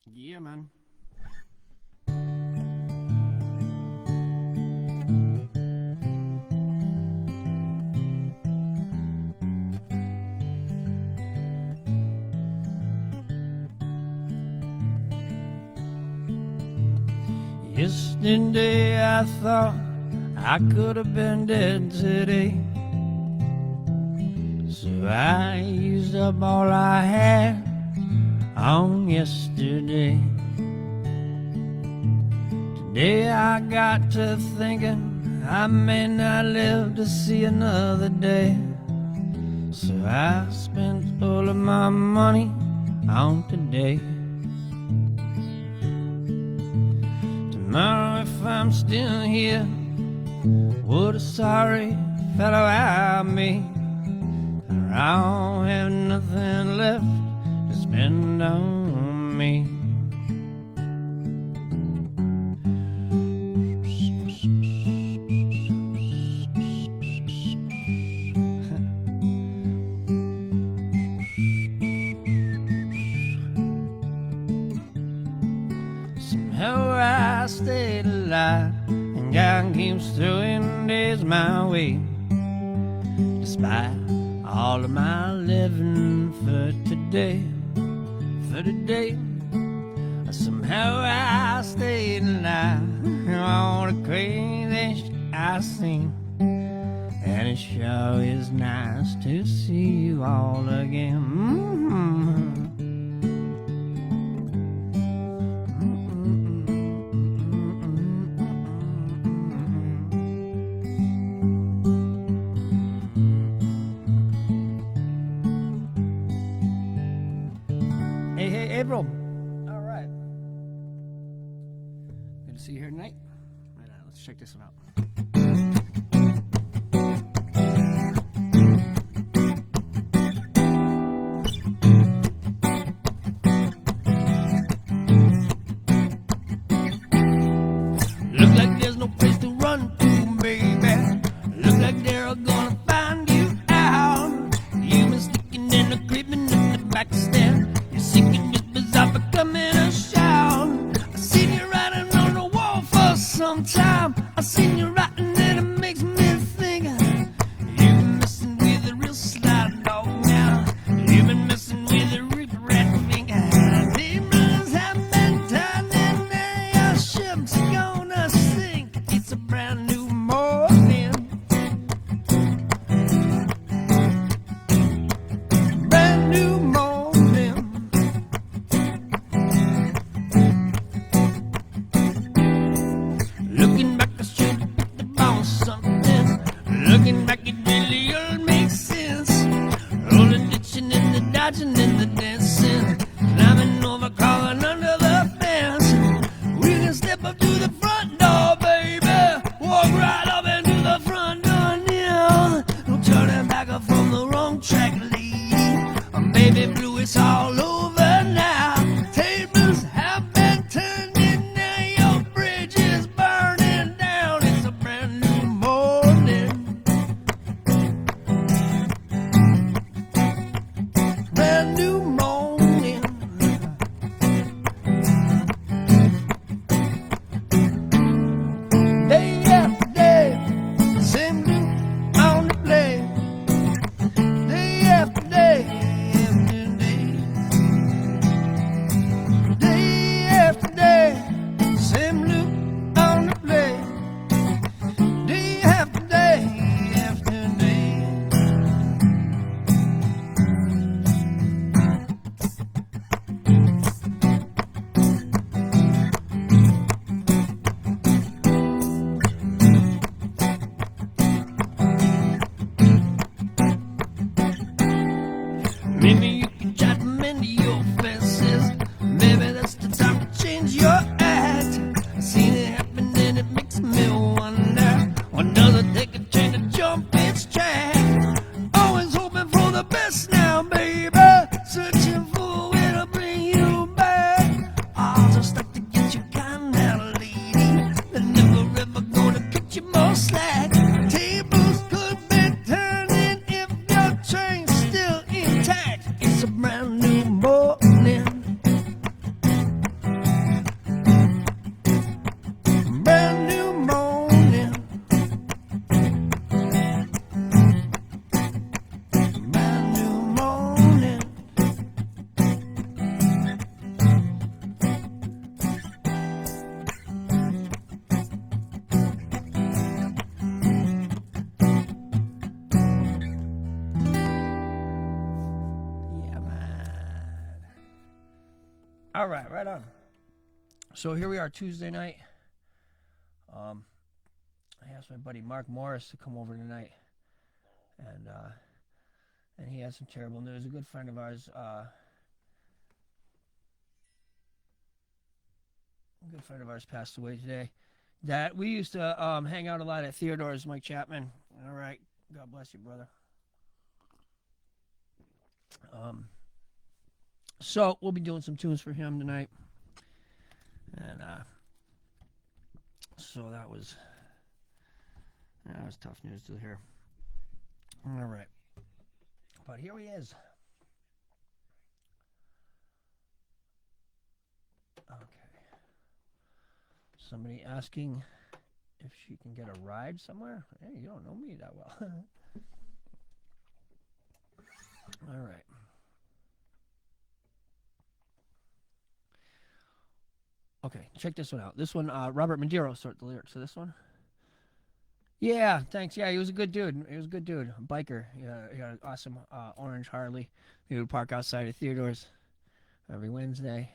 Yeah, man. Yesterday I thought I could have been dead today, so I used up all I had on yesterday. Today I got to thinking I may not live to see another day, so I spent all of my money on today. Tomorrow if I'm still here, what a sorry fellow I'll be. I don't have nothing left to spend on me. Somehow I stayed alive, and God keeps throwing days my way, despite all of my living for today. For today, somehow I stayed alive. All the crazy shit I seen, and it sure is nice to see you all again. Hey, April. All right. Good to see you here tonight. Right, let's check this one out. Look like there's no place to run to, baby. Look like they're gonna find you out. You've been sticking and a creeping in the back step. I'm becoming a shout. I seen you writing on the wall for some time. I seen you writing and it makes me think you've been messing with a real slide dog now. You've been messing with a regret finger. Demons have been turning and your ship's gonna sink. It's a brand new morning. Brand new morning. All right, right on. So here we are, Tuesday night. I asked my buddy Mark Morris to come over tonight, and he has some terrible news. A good friend of ours, passed away today. That we used to hang out a lot at Theodore's. Mike Chapman. All right, God bless you, brother. So we'll be doing some tunes for him tonight, and so that was tough news to hear. All right, but here he is. Okay. Somebody asking if she can get a ride somewhere. Hey, you don't know me that well. All right. Okay, check this one out. This one, Robert Madero wrote the lyrics to this one. Yeah, thanks. Yeah, he was a good dude. He was a good dude. A biker. He had an awesome orange Harley. He would park outside of Theodore's every Wednesday.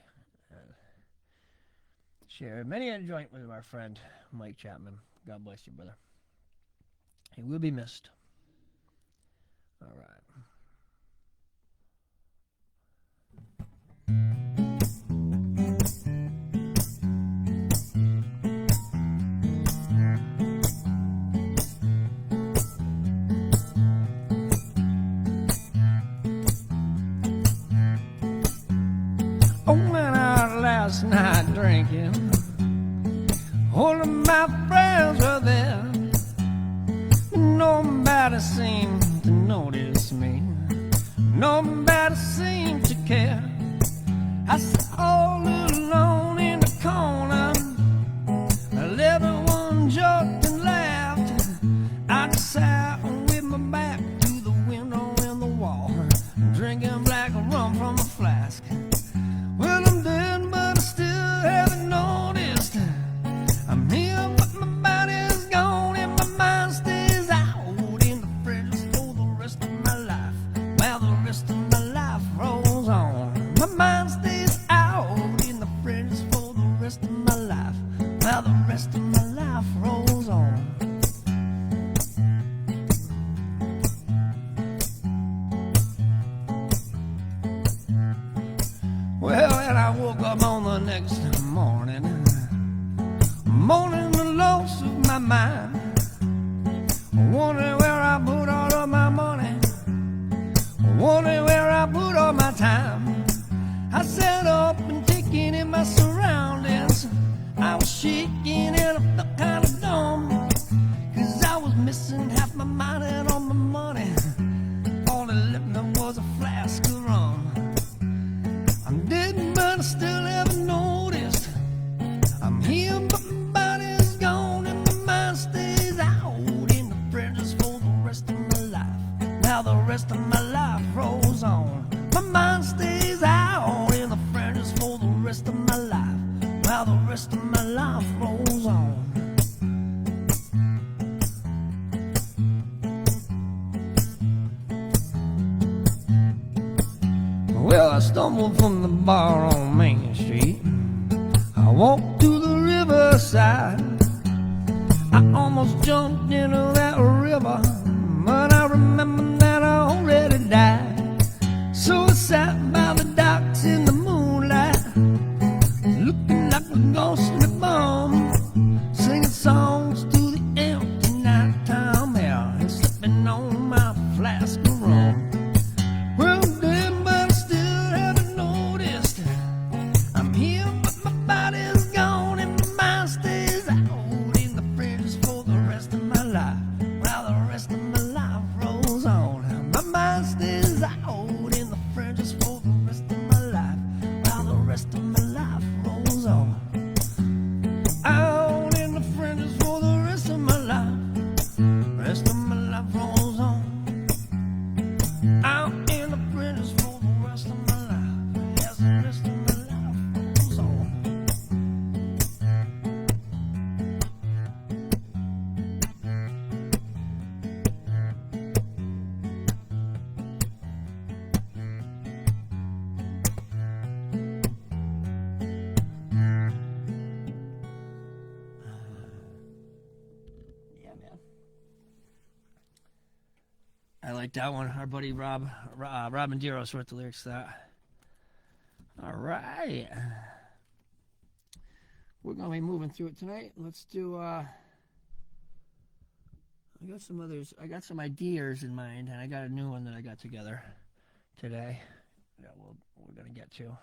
Share many a joint with our friend Mike Chapman. God bless you, brother. He will be missed. All right. I went out last night drinking. All of my friends were there. Nobody seemed to notice me. Nobody seemed to care. I sat all alone in the corner. Everyone joked and laughed. I just sat with my back to the window and the wall, drinking black rum from a flask. Well, I'm dead, but I still haven't noticed. I'm here, but my body's gone, and my mind stays out in the fridge for the rest of my life. While the rest of my life rolls on. My mind stays out in the fridge for the rest of my life. While the rest of my life rolls on. Well, and I woke up on the next morning, moaning the loss of my mind, wondering where I put all of my money, wondering where I put all my time. I sat up and taking in my surroundings. I was shaking and I felt kind of dumb, 'cause I was missing half my mind and all my money. All that left me was a flask of rum. I'm dead, but I still haven't noticed. I'm here, but my body's gone, and my mind stays out in the fridges for the rest of my life. Now the rest of my life rolls on. My mind stays out in the fridges for the rest of my life. Now the rest of my life rolls on. Well, I stumbled from the bar on Main Street. I walked to the riverside. I almost jumped into that river, but I remembered that I already died. So I sat by the docks in the moonlight, looking like a ghostly bum, singing songs to the empty nighttime air and slipping on my flask of rum. Well, dead, but I still haven't noticed. I'm here, but my body's gone, and my mind stays out in the fridges for the rest of my life. Well, the rest of like that one. Our buddy Rob Mandiros wrote the lyrics to that. All right. We're going to be moving through it tonight. Let's do, I got some others. I got some ideas in mind, and I got a new one that I got together today that we're going to get to.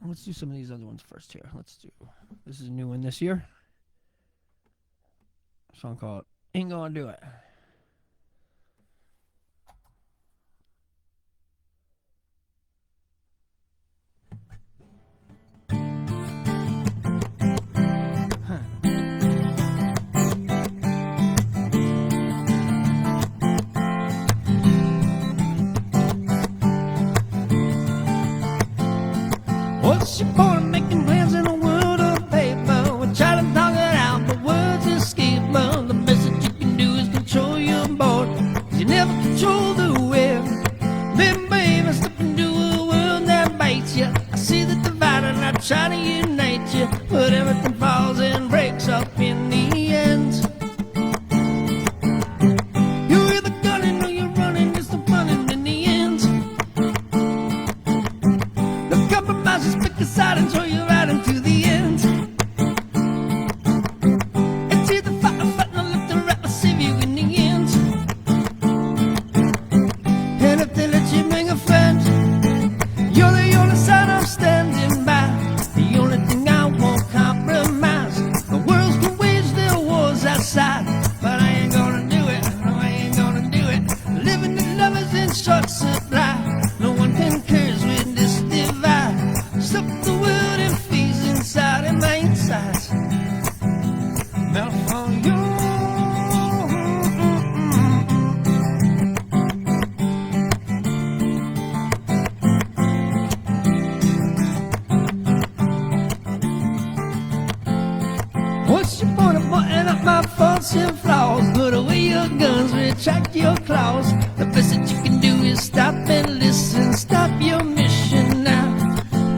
Let's do some of these other ones first here. This is a new one this year. A song called Ain't Gonna Do It. What's your point of making plans in a world of paper? We try to talk it out, but words escape. But the best that you can do is control your boat. You never control the wind. Then, baby, step into a world that bites you. I see the divide and I try to unite you, but everything falls and breaks up in the end. You're either gunning or you're running, it's the running in the end. No compromises, pick a side and throw you right into the end. It's either fight or fight, no left or right, I'll save you in the end. And if they let you bring a friend, you're the only side I'm standing by. The only thing I won't compromise. The worlds can wage their wars outside, but I ain't gonna do it. No, I ain't gonna do it. Living in love is in short supply. No one concurs with this divide. Stop the world and freeze inside in my insides. Melt for you. What's your point of pointing out my faults and flaws? Put away your guns, retract your claws. The best that you can do is stop and listen. Stop your mission now.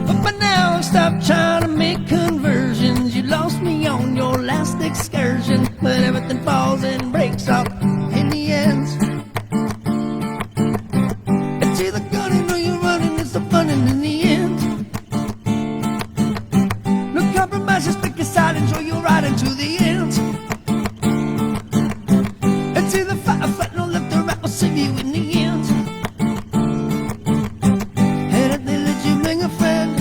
But by now, stop trying to make conversions. You lost me on your last excursion, but everything falls and breaks up in the end. It's either gunning or you're running, it's the funning in the end. No compromises, pick a side and throw you right into the end. It's either fight or flight, no left or right, I'll save you in the end. And if they let you bring a friend,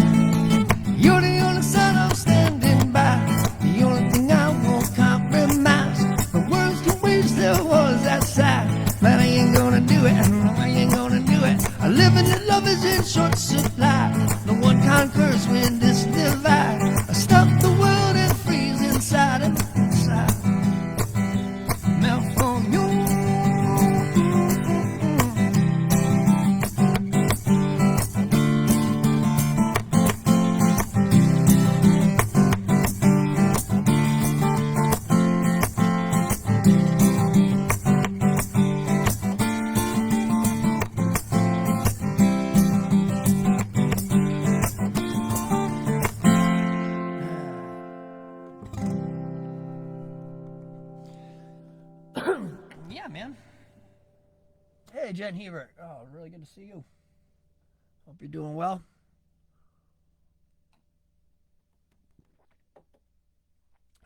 you're the only side I'm standing by. The only thing I won't compromise. The words can wage their wars outside, but I ain't gonna do it. No, I ain't gonna do it. Living in love is in short supply. No one conquers with this divide. I stop the world and freeze inside and inside. Melt for you. Yeah, man. Hey, Jen Hebert. Oh, really good to see you. Hope you're doing well.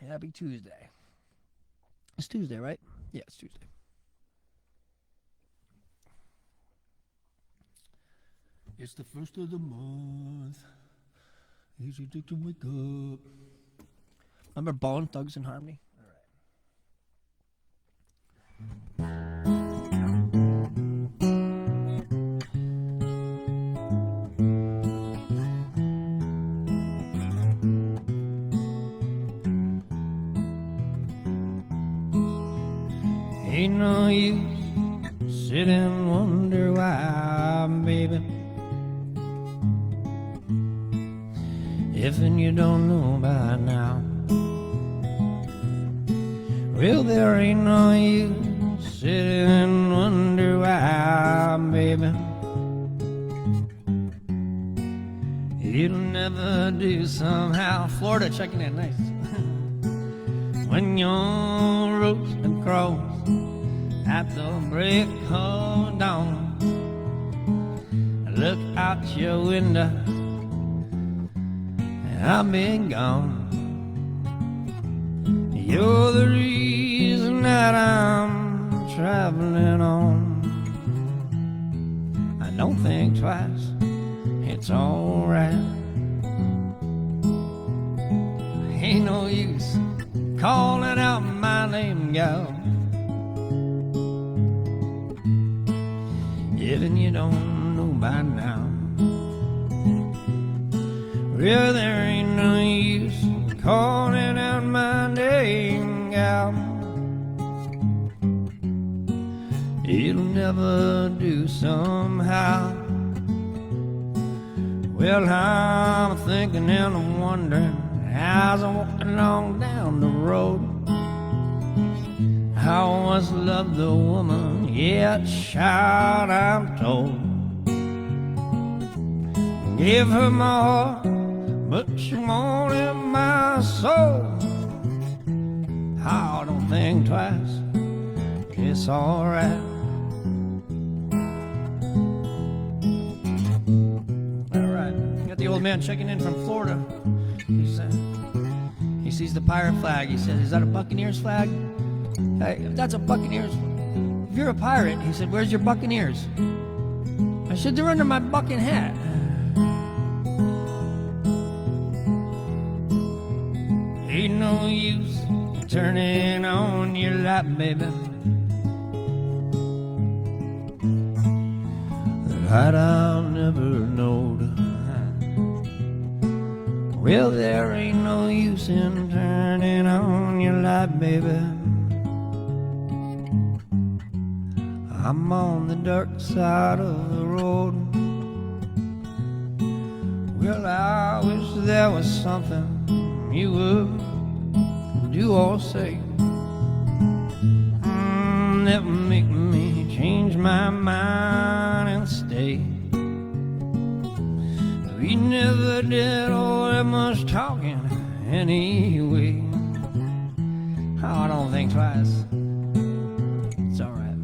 Happy Tuesday. It's Tuesday, right? Yeah, it's Tuesday. It's the first of the month. Easy to wake up. Remember Bone Thugs and Harmony? Ain't no use sit and wonder why, baby, if and you don't know by now. Well, there ain't no use sit and wonder why, baby, it'll never do somehow. Florida checking in, nice. When you're roasting crows at the break of dawn. Look out your window, and I've been gone. You're the reason that I'm traveling on. I don't think twice, it's alright. Ain't no use calling out my name, gal, even you don't know by now. Well, there ain't no use calling out my name, gal. It'll never do somehow. Well, I'm thinking and I'm wondering as I'm walking along down the road. I once loved the woman, yet child I'm told. Gave her my heart, but she wanted my soul. I don't think twice, it's alright. Alright, got the old man checking in from Florida. He sees the pirate flag. He says, "Is that a Buccaneers flag?" Hey, if that's a Buccaneers, if you're a pirate, he said, "Where's your Buccaneers?" I said, "They're under my bucking hat." Ain't no use turning on your light, baby. The light I'll never know. Well, there ain't no use in turning on your light, baby. I'm on the dark side of the road. Well, I wish there was something you would do or say that would make me change my mind and stay. We never did all that much talking anyway. Oh, I don't think twice. It's alright.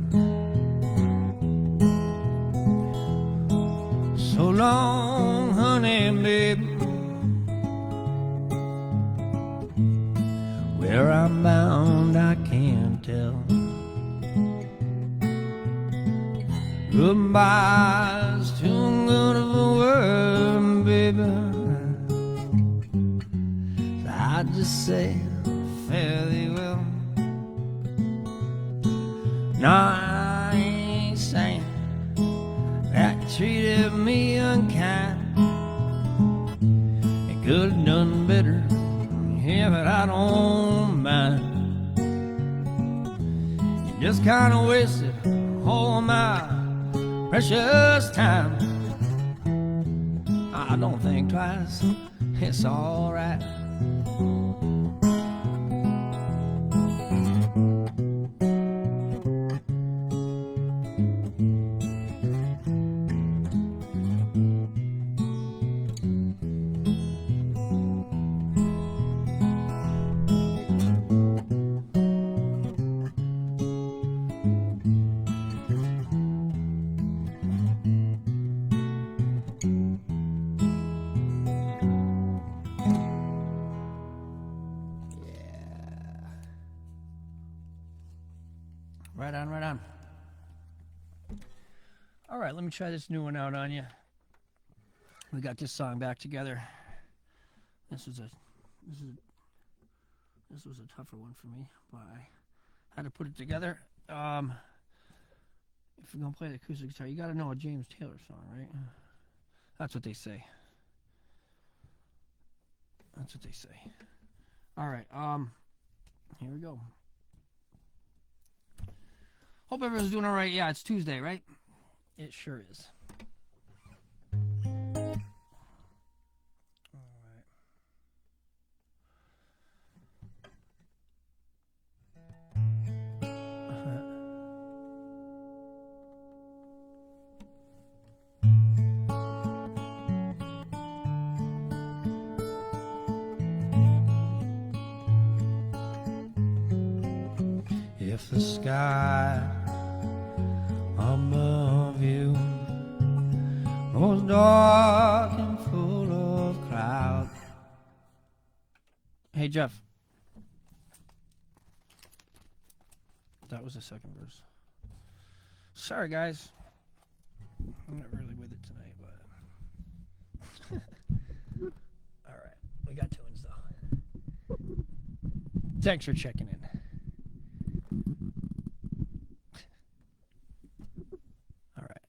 So long, honey, baby. Where I'm bound, I can't tell. Goodbye's too good of a word, baby. So I just say fare thee well. No, I ain't saying that you treated me unkind. You could have done better, yeah, but I don't mind. You just kind of wasted all my precious time. I don't think twice, it's alright. Right on, right on. All right, let me try this new one out on you. We got this song back together. This was a tougher one for me, but I had to put it together. If you're gonna play the acoustic guitar, you gotta know a James Taylor song, right? That's what they say. That's what they say. All right, here we go. Hope everyone's doing all right. Yeah, it's Tuesday, right? It sure is. All right. If the sky dark and full of clouds. Hey, Jeff. That was the second verse. Sorry, guys. I'm not really with it tonight, but... All right. We got tunes, though. Thanks for checking in. All right.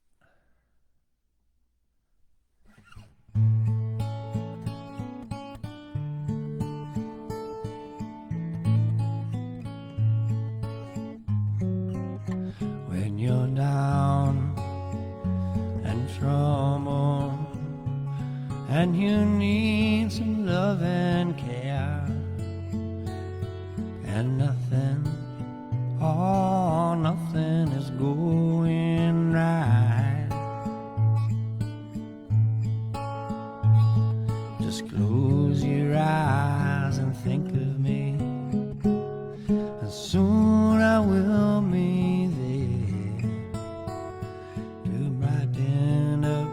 When you're down and trouble and you need some love and care and nothing, oh, nothing is going right, just close your eyes and think of me, and soon I will be there to brighten up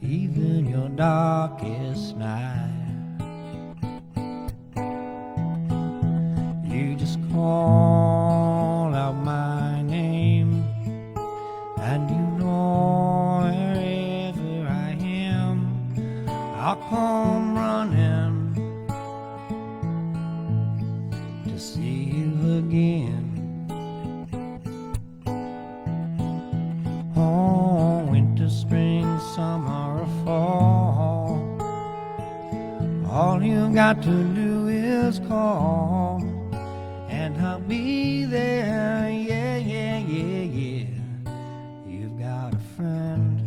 even your darkest night. You just call out my name, and you know wherever I am, I'll come running to see you again. Oh, winter, spring, summer, or fall, all you got to do is call, and I'll be there, yeah, yeah, yeah, yeah. You've got a friend.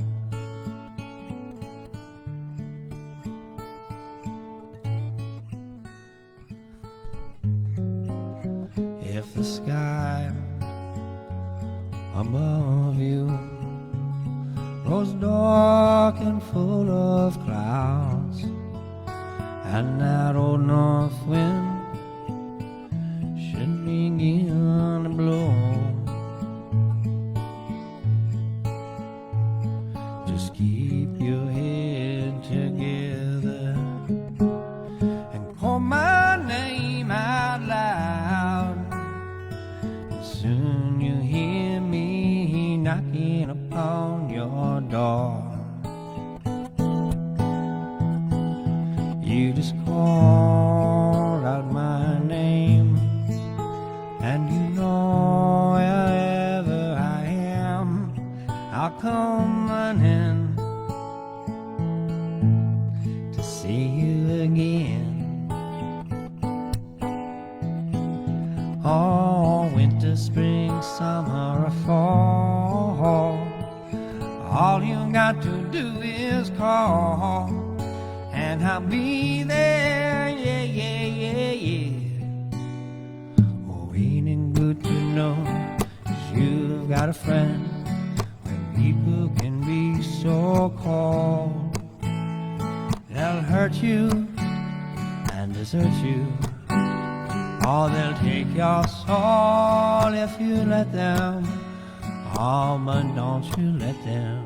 If the sky above you grows dark and full of clouds, and that old north wind should begin to blow, just keep your head together and call my name out loud, and soon you hear me knocking upon your door. You just call out my name, and you know wherever I am, I'll come running to see you again. Oh, winter, spring, summer, or fall, all you got to do is call, and I'll be there, yeah, yeah, yeah, yeah. Oh, ain't it good to know you've got a friend when people can be so cold? They'll hurt you and desert you, or they'll take your soul if you let them. Oh, but don't you let them.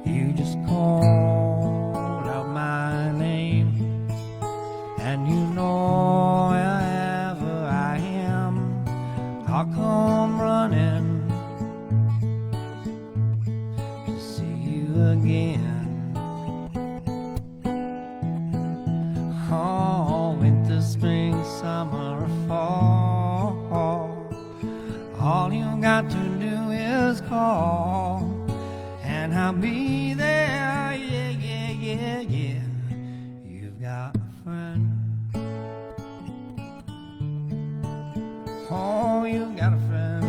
You just call out my name, and you know wherever I am, I'll come running to see you again. Oh, winter, spring, summer, or fall, all you got to do is call, and I'll be there, yeah, yeah, yeah, yeah. You've got a friend. Oh, you've got a friend.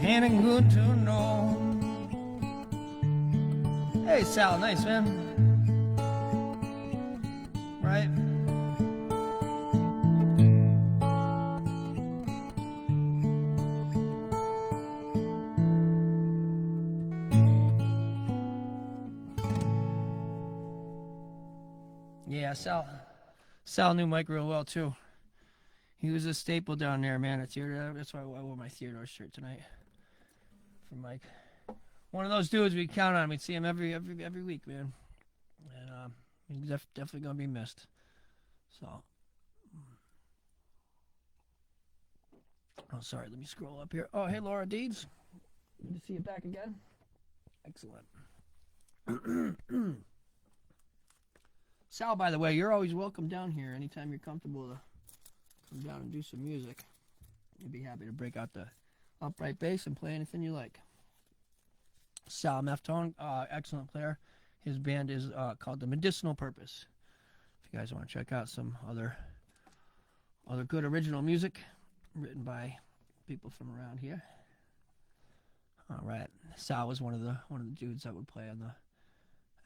Ain't it good to know? Hey, Sal, nice, man. Right? Yeah, Sal knew Mike real well too. He was a staple down there, man, at Theodore. That's why I wore my Theodore shirt tonight. from Mike. One of those dudes we count on. We'd see him every week, man. And he's definitely gonna be missed. So, oh, sorry. Let me scroll up here. Oh, hey, Laura Deeds. Good to see you back again. Excellent. Sal, by the way, you're always welcome down here anytime you're comfortable to come down and do some music. I'd be happy to break out the upright bass and play anything you like. Sal Meftone, excellent player. His band is called The Medicinal Purpose. If you guys want to check out some other good original music written by people from around here. All right, Sal was one of the dudes that would play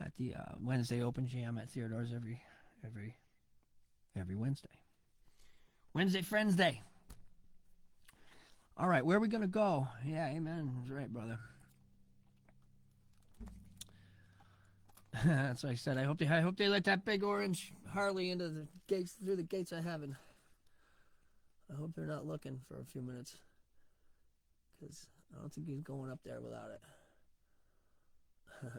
at the Wednesday open jam at Theodore's every Wednesday. Wednesday Friends Day. All right, where are we gonna go? Yeah, amen. That's right, brother. That's what I said. I hope they let that big orange Harley into the gates through the gates of heaven. I hope they're not looking for a few minutes, because I don't think he's going up there without it.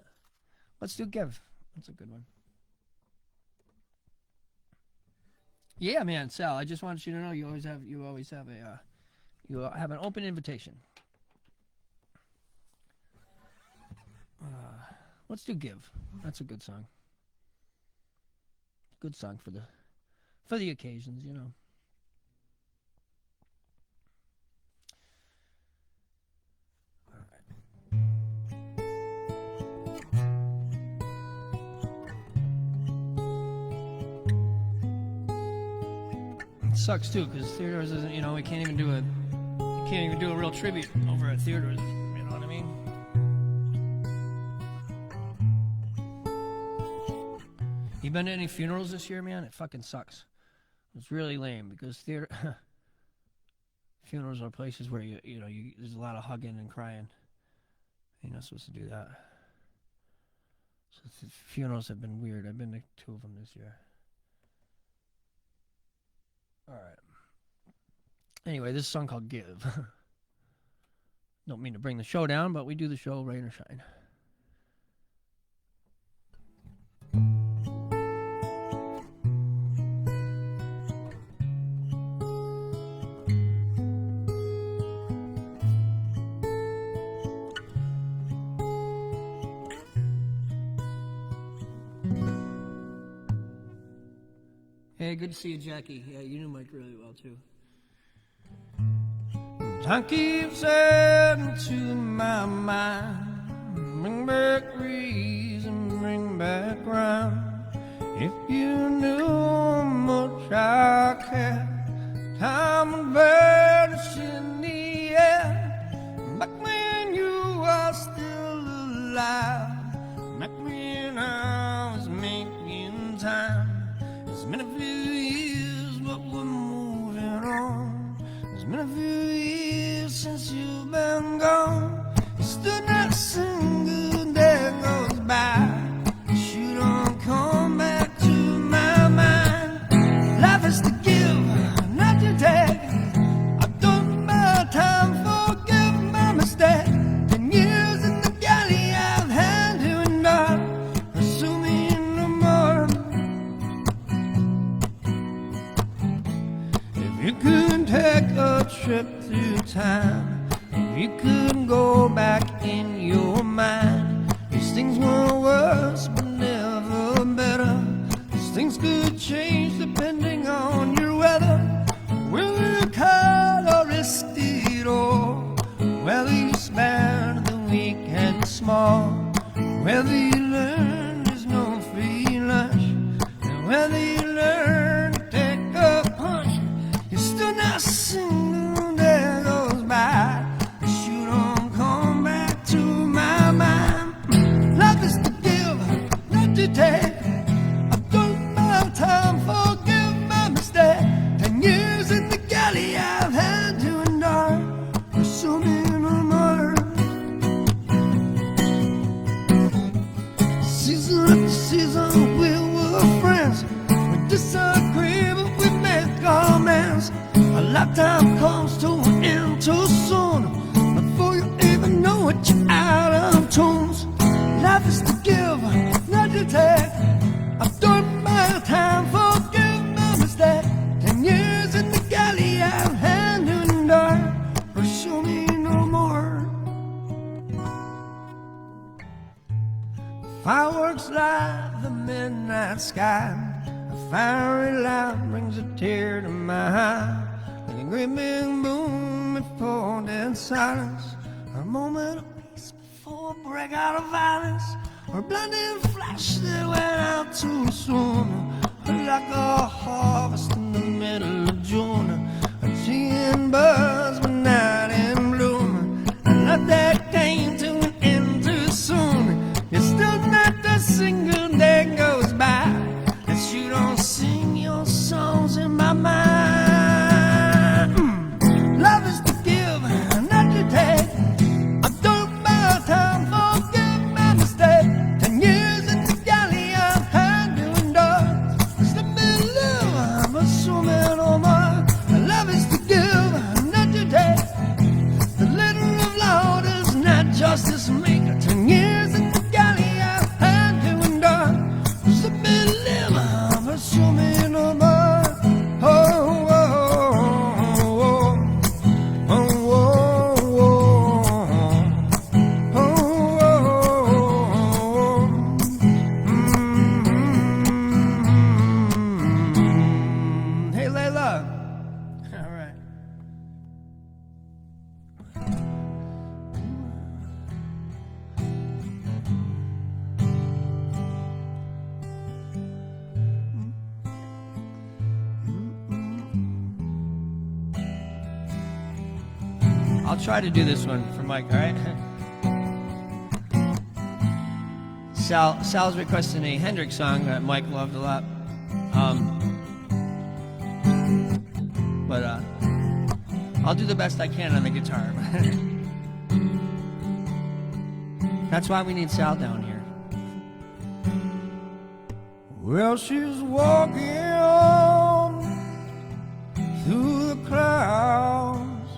Let's do Give. That's a good one. Yeah, man, Sal. I just wanted you to know you always have an open invitation. Let's do Give. That's a good song. Good song for the occasions, you know. It sucks too, because Theodore's isn't, you know, we can't even do a real tribute over at Theodore's, you know what I mean? You been to any funerals this year, man? It fucking sucks. It's really lame, because funerals are places where there's a lot of hugging and crying. You're not supposed to do that. So funerals have been weird. I've been to 2 of them this year. All right. Anyway, this song called Give. Don't mean to bring the show down, but we do the show rain or shine. Hey, good to see you, Jackie. Yeah, you knew Mike really well, too. Time keeps adding to my mind. Bring back reason, bring back rhyme. If you knew how much I care, time would vanish in the air. Back when you are still alive, back when I was making time. It's been a few years, but we're moving on. It's been a few years since you've been gone. It's still not a single day goes by that you don't come back to my mind. Life is to give, not to take. I've done my time, forgive my mistake. 10 years in the galley I've had to endure, assuming no more. If you could take a trip through time, if you could go back in your mind, these things were worse but never better. These things could change depending on your weather. Whether you cut or risk it all, whether you spare the weak and small, whether you learn there's no free lunch, and whether you learn to take a punch, you're still not a single day goes by that you don't come back to my mind. Life is to give, not to take. I've done my time, forgive my mistake. 10 years in the galley I've had to endure, assuming no more. Season after season we were friends. We disagree but we make amends. A lifetime comes to an end too soon. Before you even know it, put you out of tunes. Life is to give, not to take. I've done my time, forgive my mistake. 10 years in the galley I've had to endure. Pursue me no more. Fireworks light the midnight sky. A fiery light brings a tear to my eye. Like a great big boom before dead silence. A moment of peace before a breakout of violence. Or a blinding flash that went out too soon. Like a harvest in the middle of June. A tea and buzz but not in bloom. And not that came to an end too soon. It's still not a single day goes by that you don't sing your songs in my mind. Love is to give, not to take. I've done my time, forgive my mistake. 10 years in the galley I've had to endure. Just let me live, I'm assuming no more. Love is to give, not to take. The letter of law does not justice make. 10 years in the galley I've had to endure. Just let me live, I'm assuming no more. Oh, hey, Layla. All right. I'll try to do this one for Mike, all right? Sal's requesting a Hendrix song that Mike loved a lot. But I'll do the best I can on the guitar. That's why we need Sal down here. Well, she's walking on through the clouds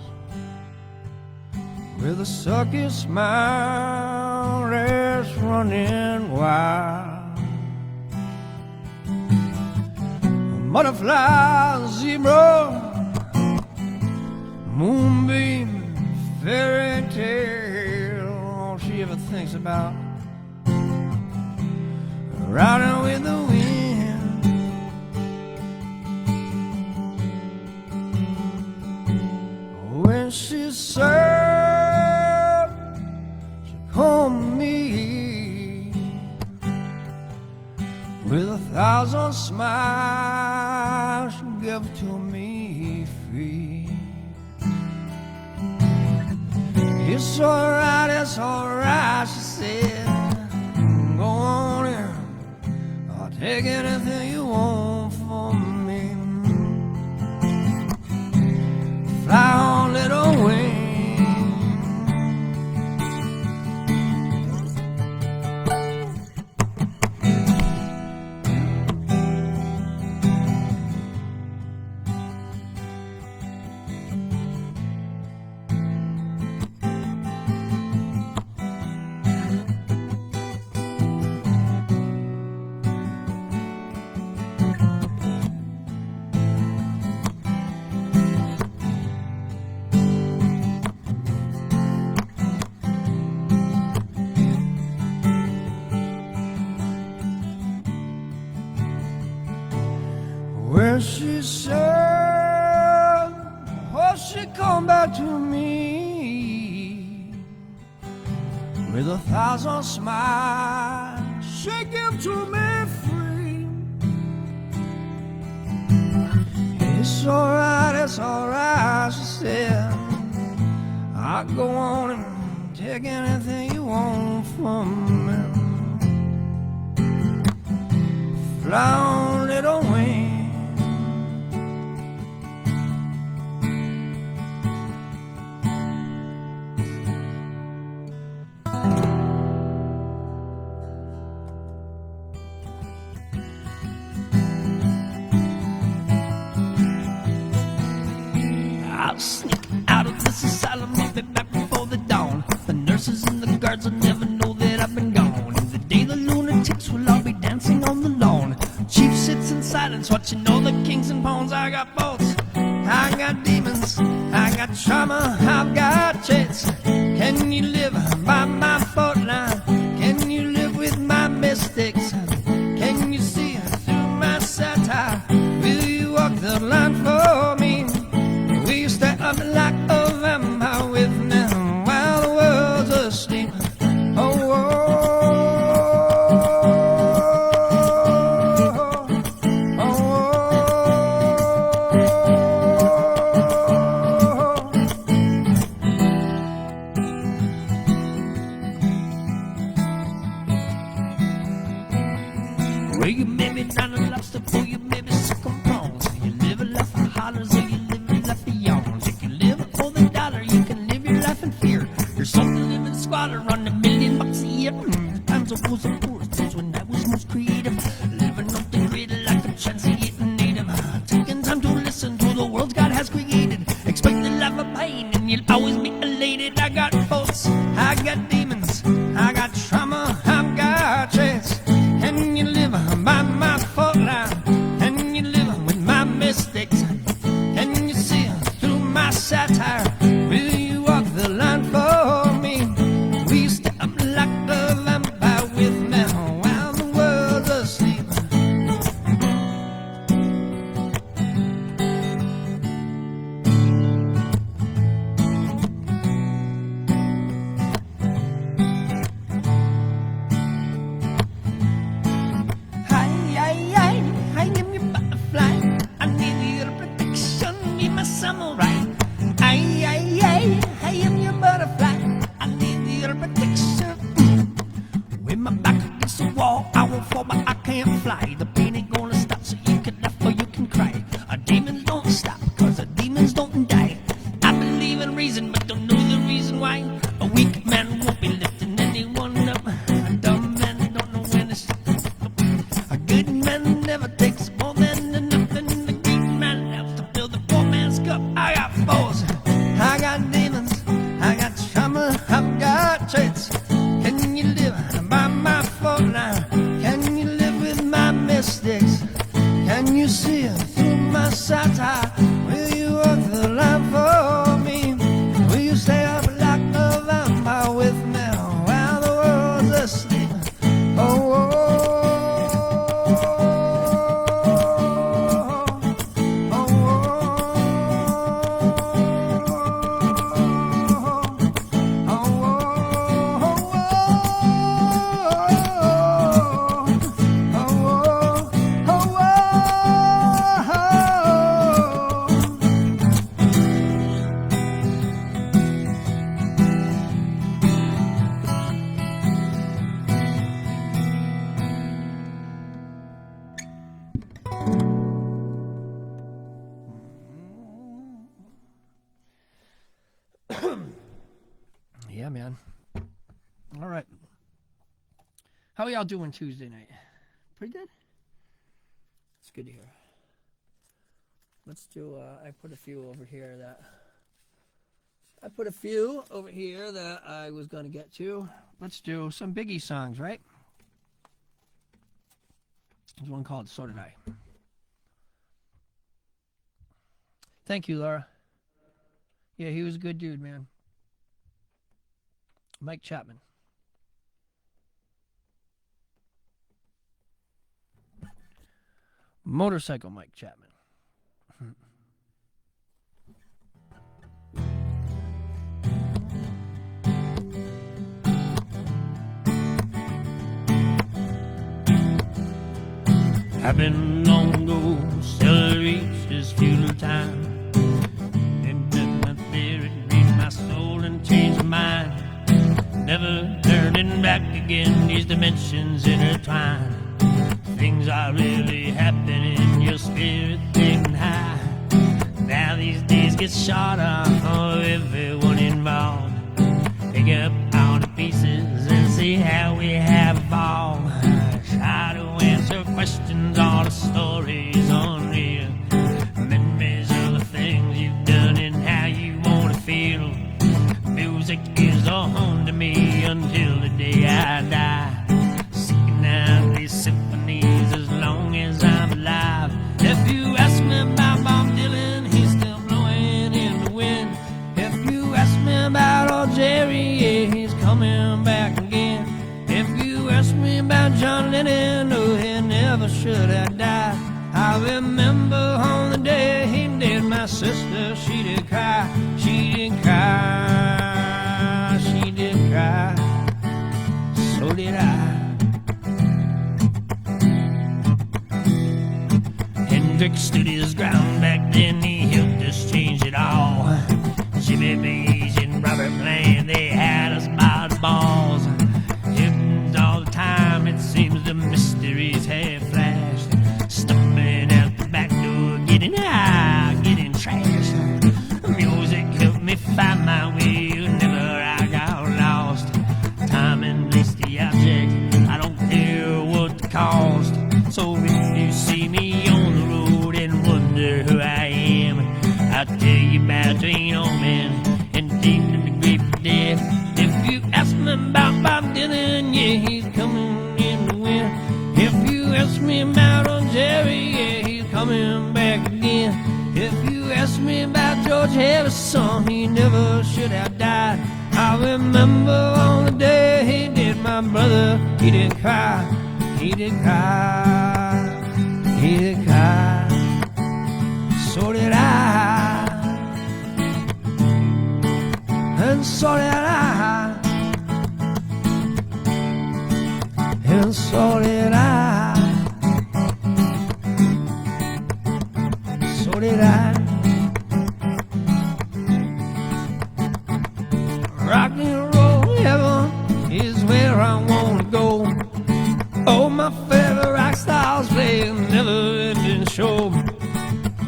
with a sucky smile that's running wild. A butterfly, a zebra, moonbeam, fairy tale. All she ever thinks about riding with the wind. When she's sad, she come to me with 1,000 smiles she give to me free. It's alright, she said. Go on in, I'll take anything you want from me. Fly on, little wing. When she said, oh, she come back to me with 1,000 smiles she give to me free. It's alright, she said. I'll go on and take anything you want from me. Fly on, little wing. I'll sneak out of this asylum, I'll be back before the dawn. The nurses and stars will never know that I've been gone. And the day the lunatics will all be dancing on the lawn. Chief sits in silence watching all the kings and pawns. I got faults, I got demons, I got trauma, I've got chance. Can you live by my fault line? Can you live with my mistakes? Can you see through my satire? Will you walk the line for me? Will you stay up like a vampire with me while the world's asleep? Oh, well, you may be down a lobster, or you may be sick on prawns. You live a life of hollers, or you live a life of yawns. If you live for the dollar, you can live your life in fear. There's something to live in squalor on $1 million a year. The times I was the poorest, those when I was most creative. Living off the grid like a transient native. Taking time to listen to the world God has created. Expect a life of pain, and you'll always be elated. I got faults, I got demons, I got trauma, I've got chance. Can you live by my fault line? Can you live with my mistakes? Can you see through my satire? Will you walk the line for me? Will you stay up like a vampire with me while the world's asleep? I am your butterfly. I need your protection, be my samurai. I am your butterfly. I need your protection. With my back against the wall, I won't fall, but I can't fly. The pain ain't gonna stop, so you can laugh or you can cry. Our demons don't stop, cause our demons don't die. I believe in reason, but don't know the reason why. A weak man won't be lifting anyone up. A dumb man don't know when to stop. A good man never takes more than enough, and the great man helps to fill the poor man's cup. I got foes, I got demons, I got trauma, I've got traits. Can you live by my fault line? Can you live with my mistakes? Can you see through my satire? Will you walk the line for me? Will you stay up like a vampire with me while the world's asleep? Oh, yeah, man. All right. How y'all doing Tuesday night? Pretty good? It's good to hear. Let's do, I put a few over here that I was going to get to. Let's do some Biggie songs, right? There's one called So Did I. Thank you, Laura. Yeah, he was a good dude, man. Mike Chapman. Motorcycle Mike Chapman. I've been long ago, still reach this futile time. And took my spirit, read my soul and change my mind. Never turning back again, these dimensions intertwine. Things are really happening, your spirit taking high. Now these days get shorter for everyone involved. Pick up all the pieces and see how we have evolved. Try to answer questions, all the stories unreal. Memories of the things you've done and how you want to feel. Music is a home to me until about John Lennon, oh, he never should have died. I remember on the day he did, my sister, she did cry, she did cry, she did cry, so did I. Hendrix stood his ground back then, he helped us change it all. Jimmy Page and Robert Plant, they had us by the balls. Hymns all the time, it seems the mysteries have flashed. Stumbling out the back door, getting high, getting trashed. Music helped me find my way, whenever I got lost. Time and place the object, I don't care what the cost. So if you see me on the road and wonder who I am, I'll tell you about Train Old Man and deep in the grave of death. If you ask me about Bob Dylan, yeah, he's coming in the wind. If you ask me about Old Jerry, yeah, he's coming back again. If you ask me about George Harrison, he never should have died. I remember on the day he did, my brother, he did cry, he did cry, he did cry, so did I, and so did I, and so did I, so did I. Rock and roll heaven is where I wanna go. Oh, my favorite rock stars play a never-ending show.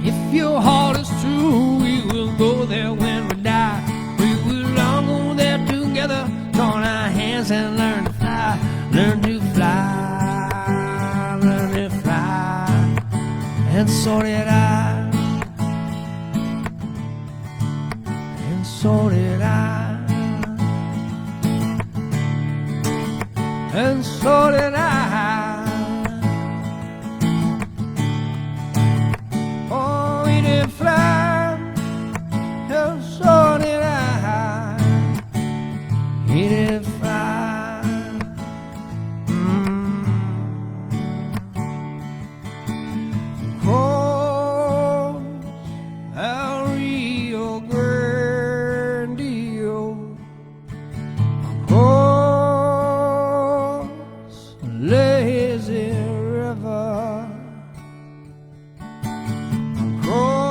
If your heart is true, we will go there when we die. We will all go there together, join our hands and learn to fly, learn to fly, learn to fly. And so did I, and so did I, and so did I. Oh, we did fly, and so did I. He did fly. Cross El Rio Grande, across lazy river, across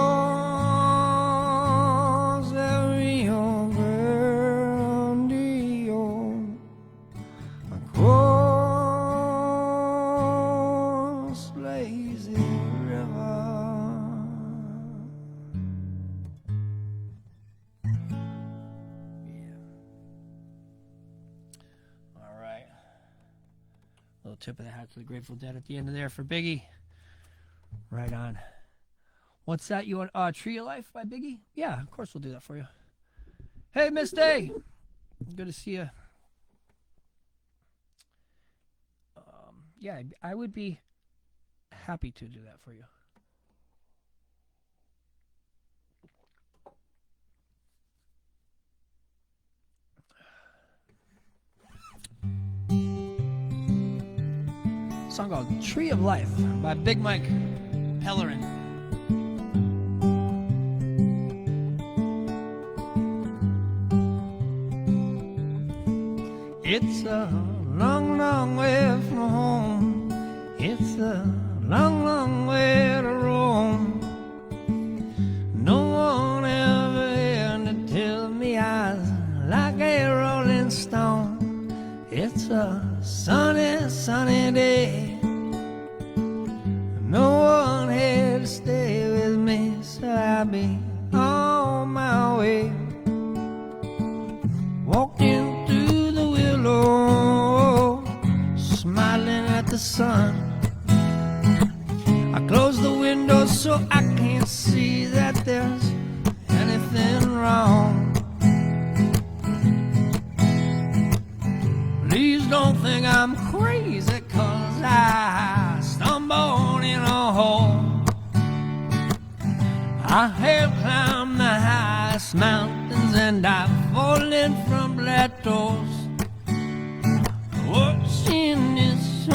El Rio Grande, across lazy river. All right. Little tip of the hat to the Grateful Dead at the end of there for Biggie. Right on. What's that? You want Tree of Life by Biggie? Yeah, of course we'll do that for you. Hey, Miss Day. Good to see you. Yeah, I would be happy to do that for you. Song called Tree of Life by Big Mike Pellerin. It's a long, long way from home. It's a long, long way to roam. No one ever here to tell me I was like a rolling stone. It's a sunny, sunny day. No one here to stay with me, so I'll be on my way. Walking through the willow, smiling at the sun. I close the window so I can't see that there's anything wrong. Please don't think I'm crazy, 'cause I stumbled in a hole. I have climbed the highest mountains and I've fallen from plateaus. Watching this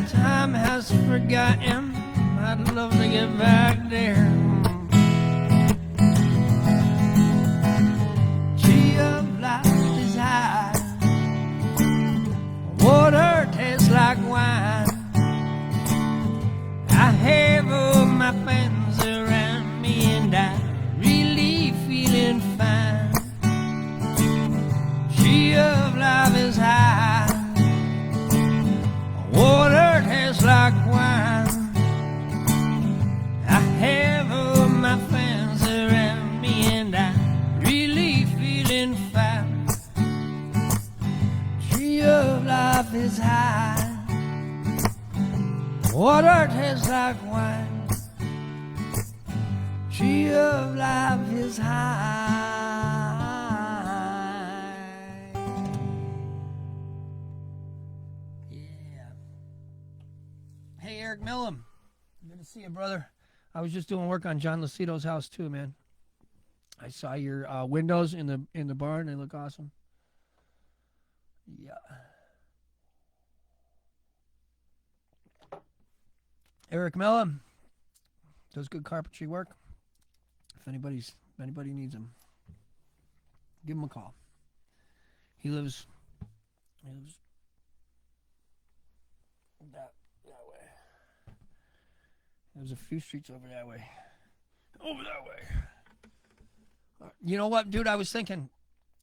that time has forgotten. I'd love to get back there. Tree of life is high, water tastes like wine. I have all my friends around me and I'm really feeling fine. Tree of life is high, water tastes like wine. I have all my friends around me and I'm really feeling fine. Tree of life is high, water tastes like wine. Tree of life is high. Yeah. Hey, Eric Millham. Good to see you, brother. I was just doing work on John Lucido's house too, man. I saw your windows in the barn. They look awesome. Yeah. Eric Mellon does good carpentry work. If anybody needs him, give him a call. He lives that way. There's a few streets over that way. Over that way. You know what, dude? I was thinking,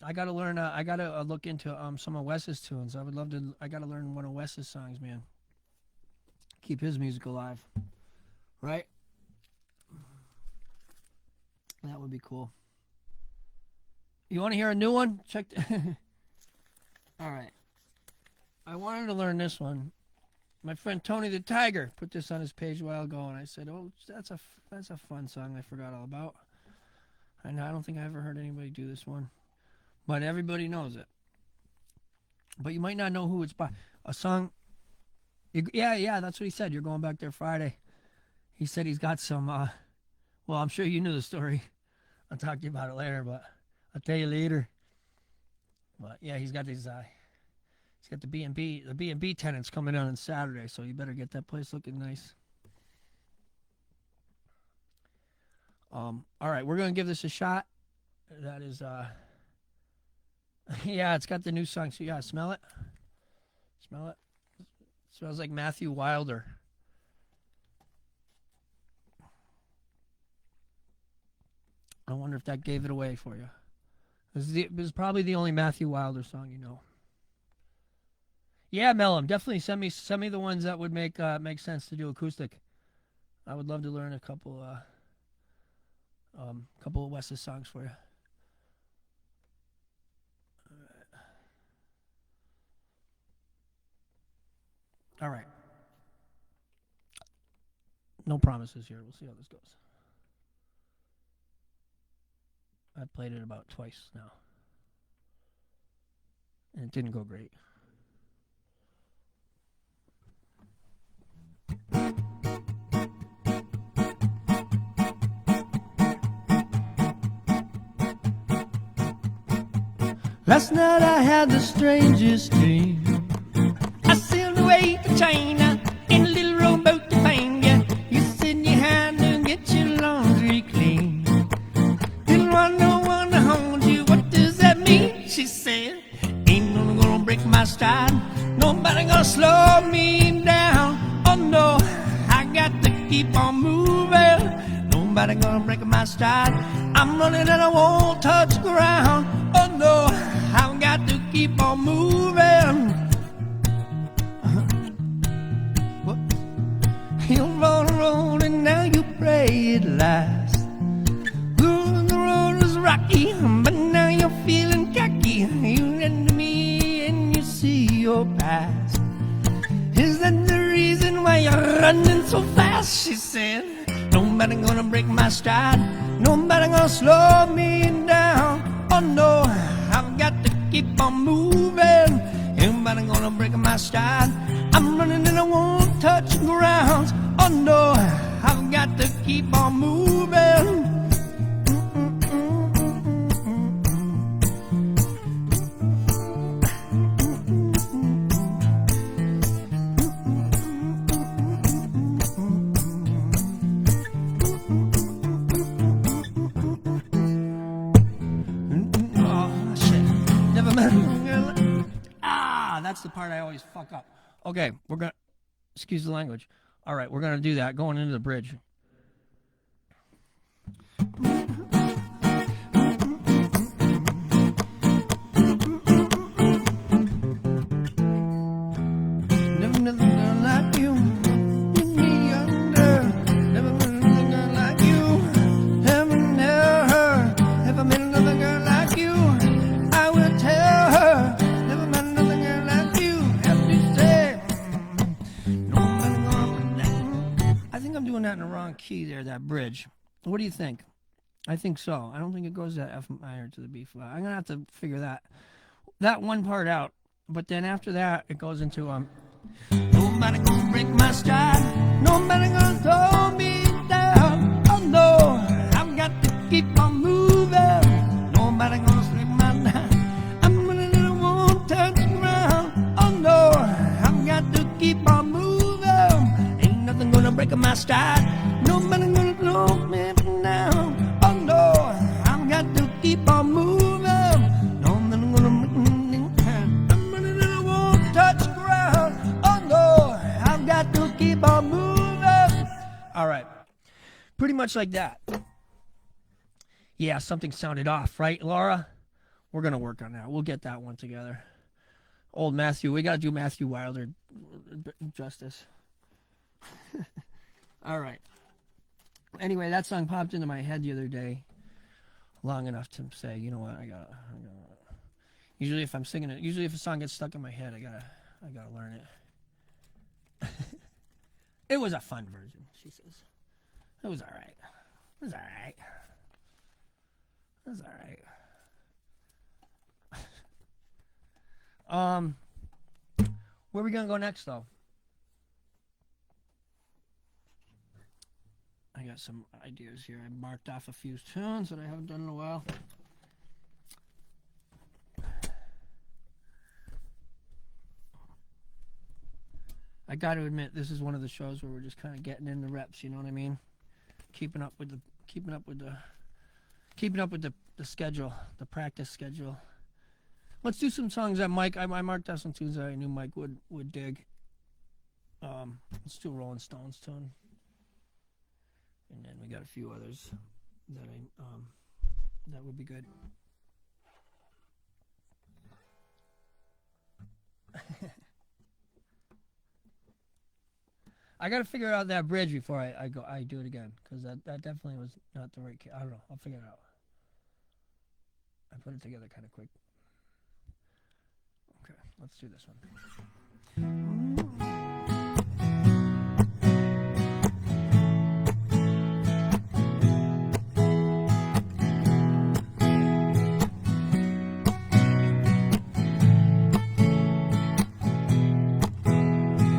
I gotta learn. I gotta look into some of Wes's tunes. I would love to. I gotta learn one of Wes's songs, man. Keep his music alive, right? That would be cool. You want to hear a new one? Check. All right. I wanted to learn this one. My friend Tony the Tiger put this on his page a while ago, and I said, "Oh, that's a fun song I forgot all about." And I don't think I ever heard anybody do this one, but everybody knows it. But you might not know who it's by. A song. Yeah, that's what he said. You're going back there Friday. He said he's got some. Well, I'm sure you knew the story. I'll talk to you about it later, but I'll tell you later. But yeah, he's got these. He's got the B&B tenants coming in on Saturday, so you better get that place looking nice. All right, we're gonna give this a shot. That is, yeah, it's got the new song. So yeah, smell it. Smell it. Smells like Matthew Wilder. I wonder if that gave it away for you. This is probably the only Matthew Wilder song you know. Yeah, Mellum, definitely send me the ones that would make sense to do acoustic. I would love to learn a couple of Wes's songs for you. All right. No promises here. We'll see how this goes. I've played it about twice now. And it didn't go great. Last night I had the strangest dream. I sailed away to China in a little rowboat to find you. You said you had to get your laundry clean. Didn't want no one to hold you. What does that mean? She said, ain't no one gonna break my stride. Nobody gonna slow me down. Oh no, I got to keep on moving. Nobody gonna break my stride. I'm running and I won't touch ground. Oh no, I've got to keep on moving. You're on the road and now you pray it lasts. The road was rocky, but now you're feeling cocky. You look to me and you see your past. Is that the reason why you're running so fast? She said, nobody gonna break my stride. Nobody gonna slow me down. Oh no, I've got to keep on moving. Nobody gonna break my stride. I'm running and I won't touch ground. Oh no, I've got to keep on moving. That's the part I always fuck up. Okay, we're going to, excuse the language. All right, we're going to do that going into the bridge. Never met a girl like you. With me under. Never met another girl like you. Never met another girl like you. I will tell her. Never met another girl like you. Have to say. No matter what. I think I'm doing that in the wrong key there, that bridge. What do you think? I think so. I don't think it goes that F minor to the B flat. I'm going to have to figure that one part out. But then after that, it goes into nobody gonna break my stride. Nobody gonna throw me down. Oh no, I've got to keep on moving. Nobody gonna slip my line. I'm running and I won't touch the ground. Oh no, I've got to keep on moving. Ain't nothing gonna break my stride. Nobody gonna throw me down. Oh no, I've got to keep on moving. Nothing gonna make me. I'm running and I won't touch the ground. Oh no, I've got to keep on moving. All right, pretty much like that. Yeah, something sounded off, right, Laura? We're gonna work on that. We'll get that one together. Old Matthew, we gotta do Matthew Wilder justice. All right. Anyway, that song popped into my head the other day, long enough to say, you know what, I gotta. Usually, if I'm singing it, if a song gets stuck in my head, I gotta learn it. It was a fun version, she says. It was all right. It was all right. It was all right. Where are we gonna go next, though? I got some ideas here. I marked off a few tunes that I haven't done in a while. I got to admit, this is one of the shows where we're just kind of getting in the reps. You know what I mean? Keeping up with the schedule, the practice schedule. Let's do some songs that Mike. I marked out some tunes that I knew Mike would dig. Let's do a Rolling Stones tune, and then we got a few others that would be good. I gotta figure out that bridge before I do it again, because that definitely was not the right key. I don't know. I'll figure it out. I put it together kind of quick. Okay, let's do this one.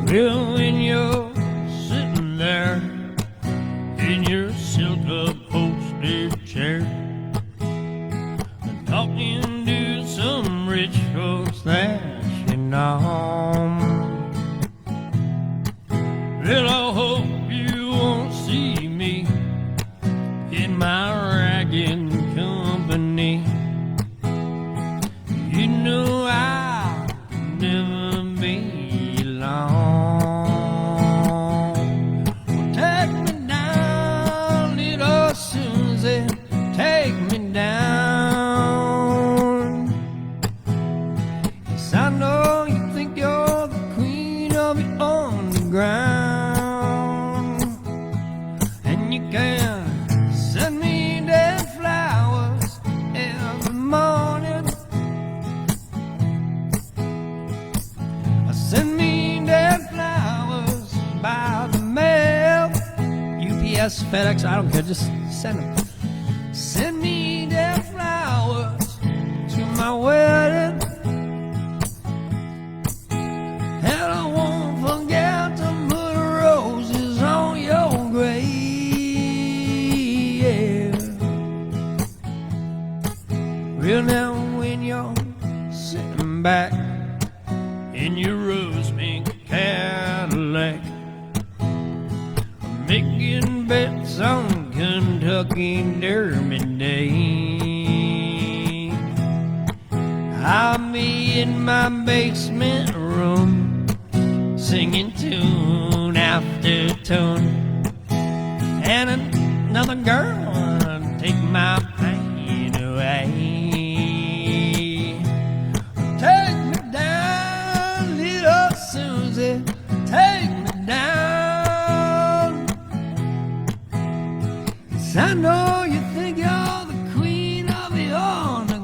Well, when you're sitting there in your silk upholstered chair, talking to some rich folks that you know, well, I hope you won't see me in my ragged company. You know I'll never be alone. Take me down, little Susie, take me down. Yes, I know you think you're the queen of your underground, and you can send me dead flowers every morning. Send me dead flowers by the mail. UPS, FedEx, I don't care, just send them. Send me dead flowers to my wedding, and I won't forget to put roses on your grave. Well, now when you're sitting back in your rose pink Cadillac, making bets on Kentucky Derby Day, I'll be in my basement room, singing tune after tune, and another girl take my pain away. Take me down, little Susie, take me down. 'Cause I know you think you're the queen of the underground,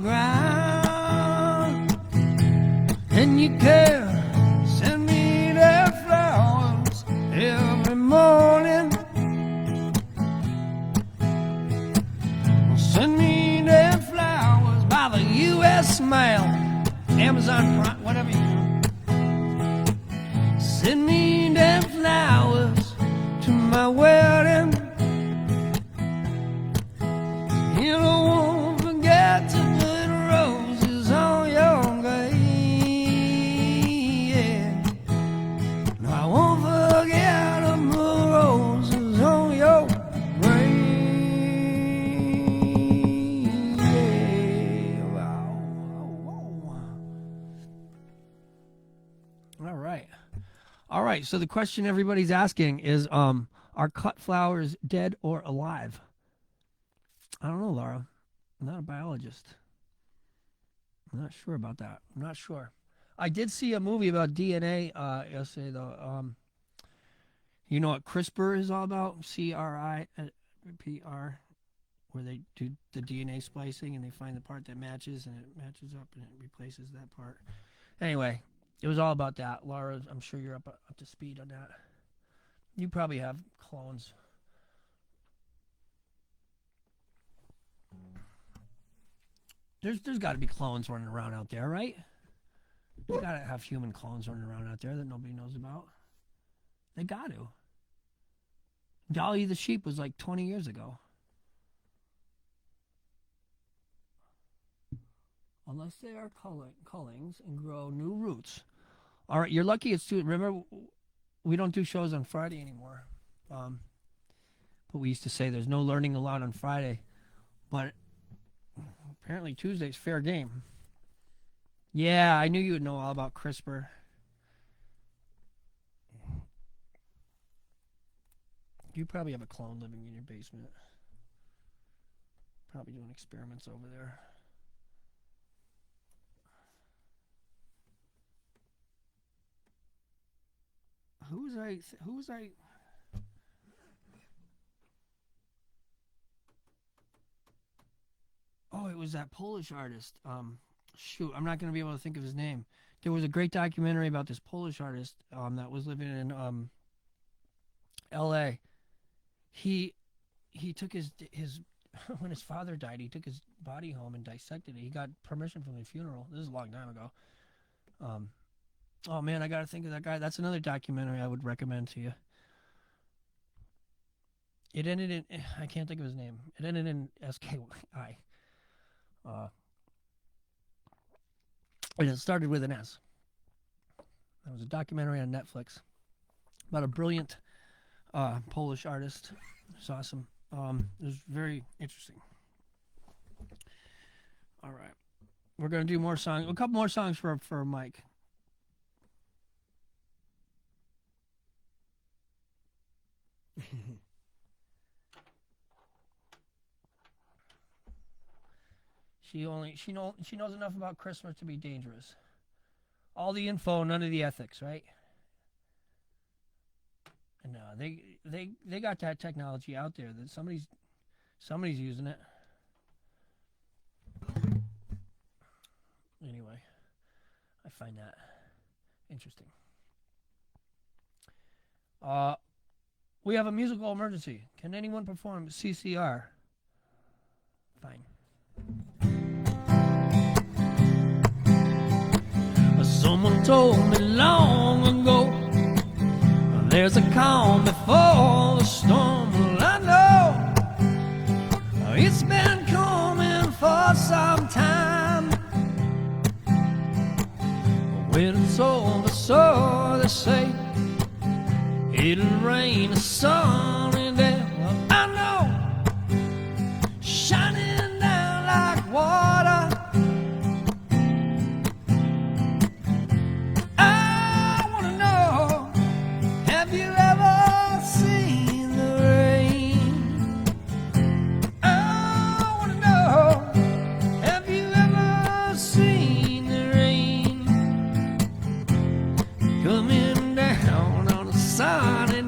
and you care, send me their flowers every morning. Send me their flowers by the U.S. mail, Amazon Prime, whatever you do. Send me their flowers to my wedding. You won't forget to put roses on your grave. Yeah. No, I won't forget to put roses on your grave. Yeah. Wow. All right. So the question everybody's asking is, are cut flowers dead or alive? I don't know, Laura. I'm not a biologist. I'm not sure about that. I'm not sure. I did see a movie about DNA yesterday, though. You know what CRISPR is all about? CRISPR, where they do the DNA splicing and they find the part that matches and it matches up and it replaces that part. Anyway, it was all about that. Laura, I'm sure you're up to speed on that. You probably have clones. There's got to be clones running around out there, right? They got to have human clones running around out there that nobody knows about. They got to. Dolly the sheep was like 20 years ago. Unless they are cullings and grow new roots. All right, you're lucky it's too. Remember, we don't do shows on Friday anymore. But we used to say there's no learning allowed on Friday. But apparently Tuesday's fair game. Yeah, I knew you would know all about CRISPR. You probably have a clone living in your basement. Probably doing experiments over there. Who was I? Oh, it was that Polish artist. Shoot, I'm not going to be able to think of his name. There was a great documentary about this Polish artist that was living in L.A. He took his when his father died, he took his body home and dissected it. He got permission from the funeral. This is a long time ago. Oh man, I got to think of that guy. That's another documentary I would recommend to you. It ended in, I can't think of his name. It ended in SKI. And it started with an S. That was a documentary on Netflix about a brilliant Polish artist. It's awesome. It was very interesting. All right. We're going to do more songs. A couple more songs for Mike. She knows enough about Christmas to be dangerous. All the info, none of the ethics, right? And they got that technology out there that somebody's using it. Anyway, I find that interesting. We have a musical emergency. Can anyone perform CCR? Fine. Someone told me long ago, there's a calm before the storm. Well, I know it's been coming for some time. When it's over, so they say, it'll rain a sunny day. Well, I know, shining down like water. I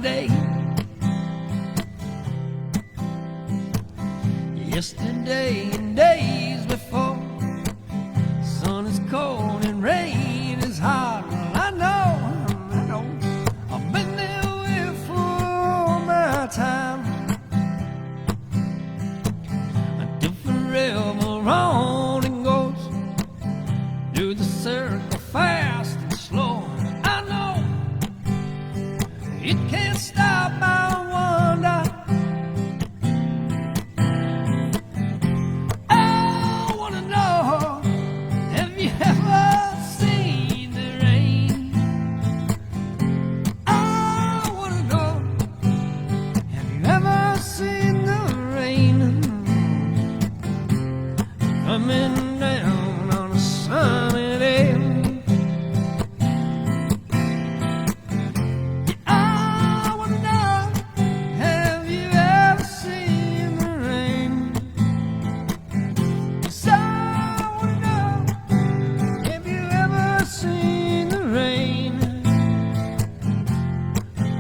day. Yesterday and days before, sun is cold and rain is hot. Well, I know, I've been there with for my time. A different river on and goes through the circle fast and slow. I know it can't stop, I wonder. I wanna know, have you ever seen the rain? I wanna know, have you ever seen the rain coming down on a sunny day? I wanna know, have you ever seen the rain? Yes, I wanna know, have you ever seen the rain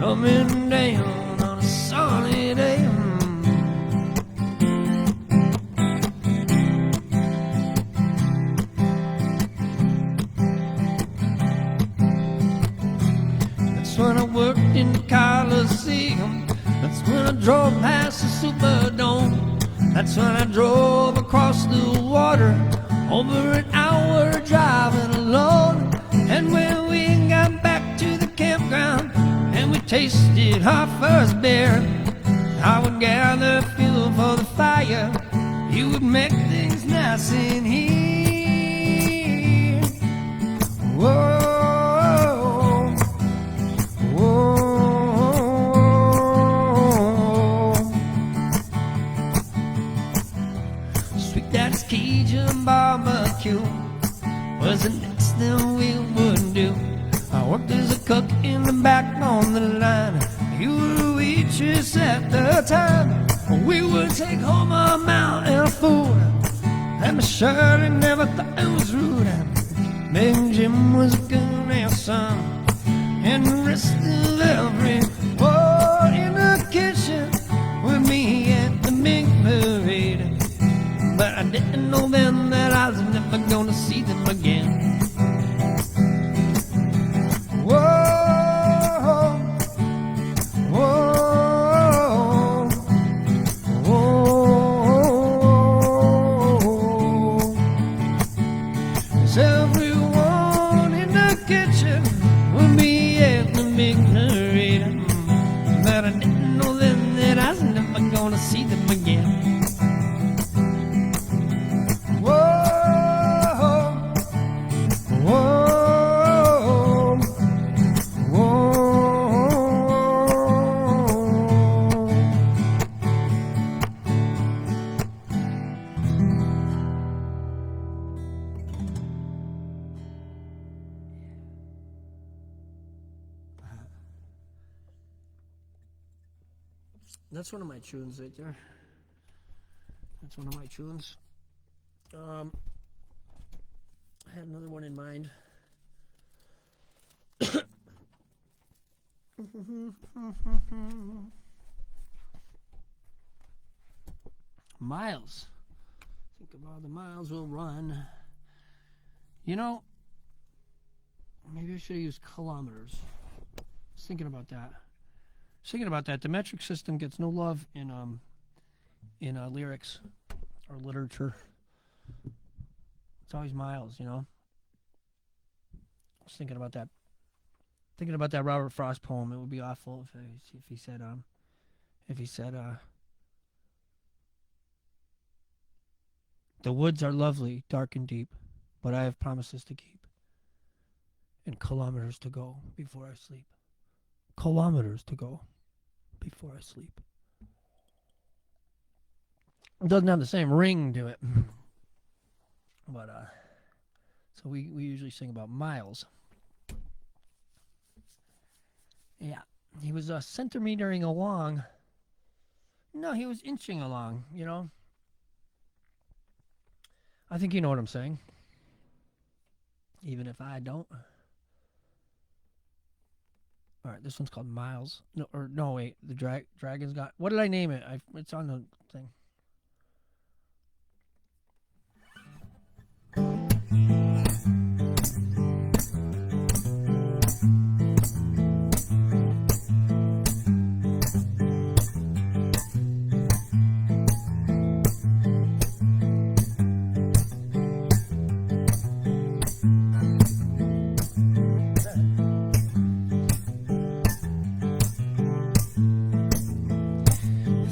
coming down on a sunny day? That's when I worked in the Coliseum. That's when I drove past the Superdome. That's when I drove across the water, over an hour driving alone. And when we got back to the campground and we tasted our first beer, I would gather fuel for the fire. You would make things nice in here. Whoa. Sweet Daddy's Cajun barbecue was the next thing we would do. I worked as a cook in the back on the line. You were a waitress at the time. We would take home a mountain of food, and I surely never thought it was rude. Big Jim was a good ass son, and the rest of everyone in the kitchen with me at the big parade. But I didn't know then that I was never gonna see them again. Whoa, whoa, whoa. There's everyone in the kitchen with me at the big parade. But I didn't know then that I was never gonna see them again. That's one of my tunes right there. That's one of my tunes. I had another one in mind. Miles. Think of all the miles we'll run. You know, maybe I should have used kilometers. I was thinking about that. The metric system gets no love in lyrics or literature. It's always miles, you know. I was thinking about that. Thinking about that Robert Frost poem. It would be awful if he said the woods are lovely, dark and deep, but I have promises to keep, and kilometers to go before I sleep. Kilometers to go before I sleep. It doesn't have the same ring to it. But so we usually sing about miles. Yeah. He was centimetering along. No, he was inching along, you know. I think you know what I'm saying. Even if I don't. All right, this one's called Miles. No, wait. The Dragon's got. What did I name it? It's on the thing.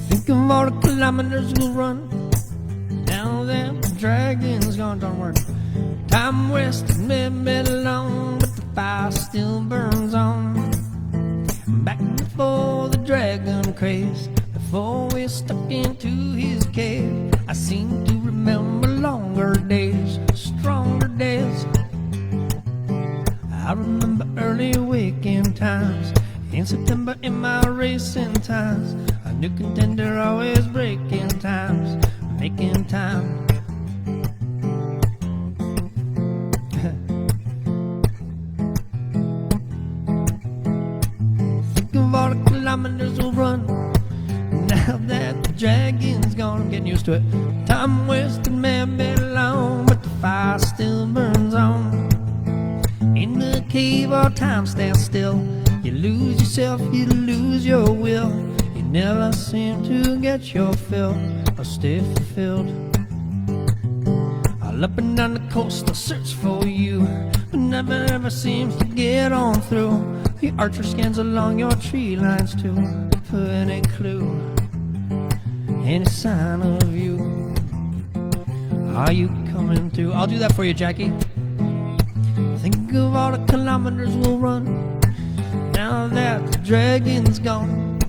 Think of all the kilometers we'll run. Now that the dragon's gone, don't worry. Time wasted may be long, but the fire still burns on. Back before the dragon craze, before we stuck into his cave, I seem to remember longer days, stronger days. I remember early waking times in September in my racing times. A new contender always breaking times, making time. Think of all the kilometers we'll run. Now that the dragon's gone, I'm getting used to it. Time wasted may be long, but the fire still burns on. In the cave, all time stands still. You lose yourself, you lose your will. You never seem to get your fill or stay fulfilled. All up and down the coast, I search for you, but never ever seems to get on through. The archer scans along your tree lines too, for any clue, any sign of you. Are you coming through? I'll do that for you, Jackie. Think of all the kilometers we'll run. Now that the dragon's gone,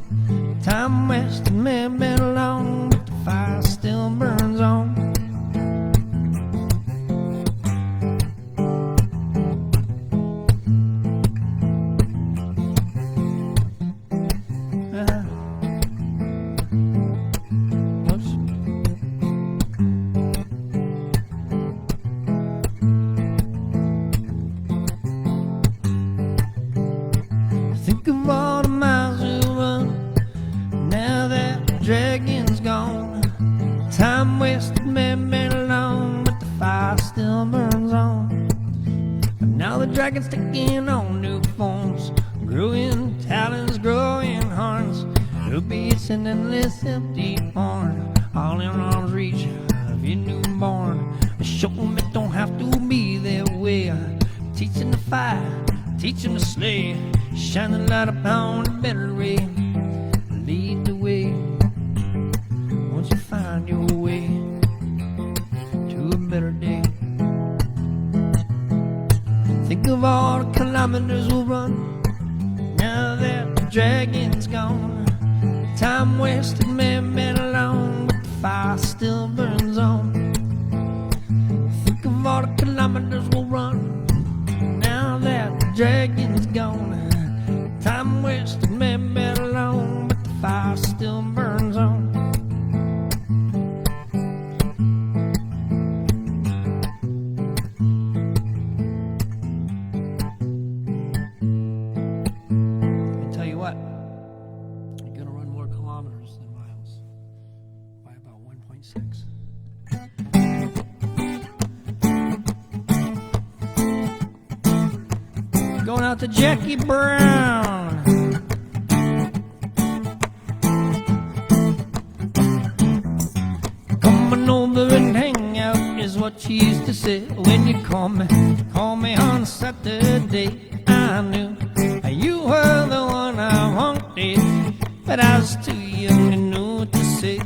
time wasted may be long, but the fire still burns on. Think of all the miles we run. Now that the dragon's gone, time wasted may be long, but the fire still burns on. But now the dragon's taking on new forms, growing talons, growing horns. It'll be an endless empty horn, all in arm's reach of your newborn. Show 'em it don't have to be that way. Teaching the fire, teaching the slay, shine a light upon a better way. Lead the way, once you find your way to a better day. Think of all the kilometers we'll run. Now that the dragon's gone, time wasted may be long, but the fire still burns on. Think of all the kilometers we'll run. Now that the dragon's gone, time wasted may be long, but the fire still burns on. I tell you what, you're gonna run more kilometers than miles by about 1.6. Going out to Jackie Brown. Coming over and hang out is what she used to say when you call me on Saturday. I knew you were the one I wanted, but I was too young to know what to say.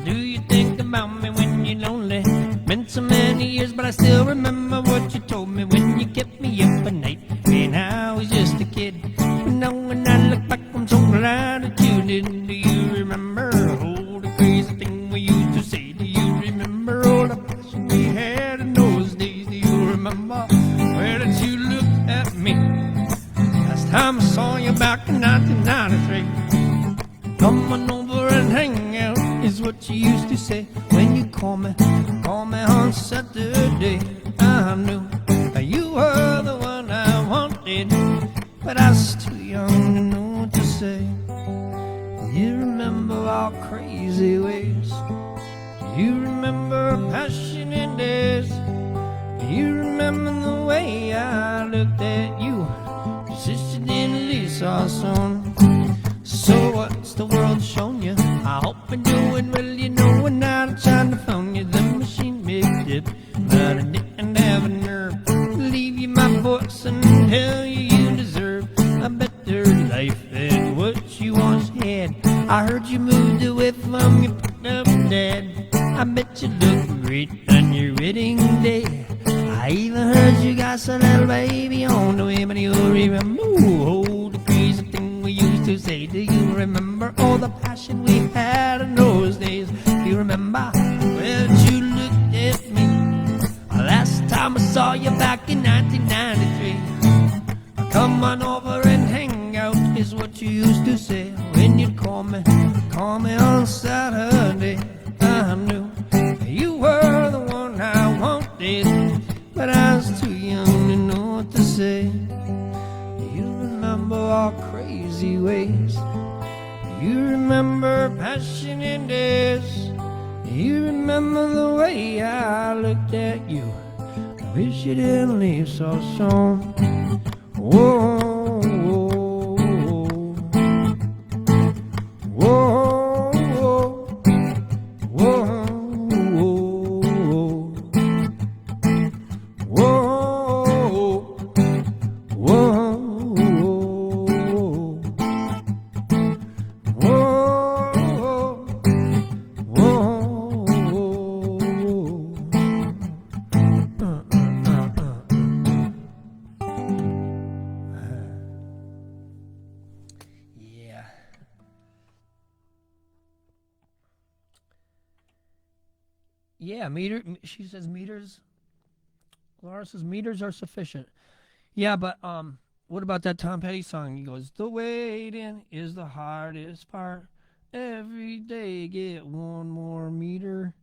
Do you think about me when you're lonely? Been so many years, but I still remember what you told me when you kept me up at night. And I was just a kid. But now when I look back, I'm so glad that you didn't. Do you remember all the crazy thing we used to say? Do you remember all the passion we had in those days? Do you remember where did you look at me last time I saw you back in 1993? Come on over and hang out is what you used to say when you call me on Saturday. I knew you were the one I wanted, but I was too young young to know what to say. You remember our crazy ways. You remember passionate days. You remember the way I looked at you. You said you didn't leave our son. So what's the world shown you? I hope you're doing well. You know when I'm trying to phone you. The machine made it, but I didn't have a nerve to leave you my voice and tell you you deserve a better life than what you once had. I heard you moved away from your up dad. I bet you look great on your wedding day. I even heard you got a little baby on the way. But you remember, oh, the crazy thing we used to say. Do you remember all the passion we had in those days? Do you remember? Well, you looked at me last time I saw you back in 1993. Come on over and hang out is what you used to say when you'd call me on Saturday. I knew you were the one I wanted, but I was too young to know what to say. You remember our crazy ways. You remember passionate days. You remember the way I looked at you. I wish you didn't leave so soon. Whoa, whoa, whoa, whoa, whoa, Yeah, she says meters. Laura says meters are sufficient. Yeah, but what about that Tom Petty song? He goes, the waiting is the hardest part. Every day get one more meter.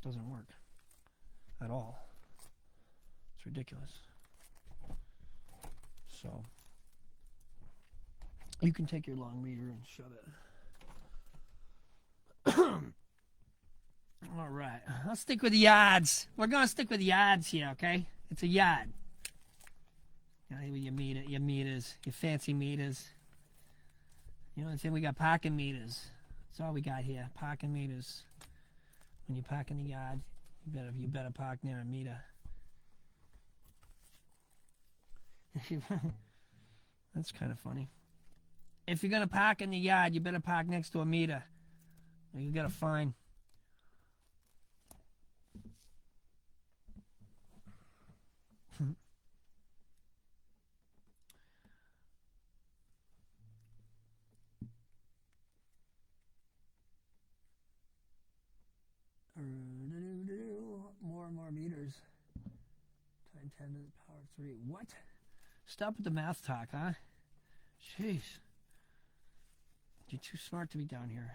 Doesn't work at all. It's ridiculous. So you can take your long meter and shove it. All right, let's stick with the yards. We're gonna stick with the yards here, okay? It's a yard. Your meters, your fancy meters. You know what I'm saying? We got parking meters. That's all we got here. Parking meters. When you park in the yard, you better park near a meter. That's kind of funny. If you're gonna park in the yard, you better park next to a meter. Or you got a fine. More and more meters. Time 10 to the power 3. What? Stop with the math talk, huh? Jeez. You're too smart to be down here.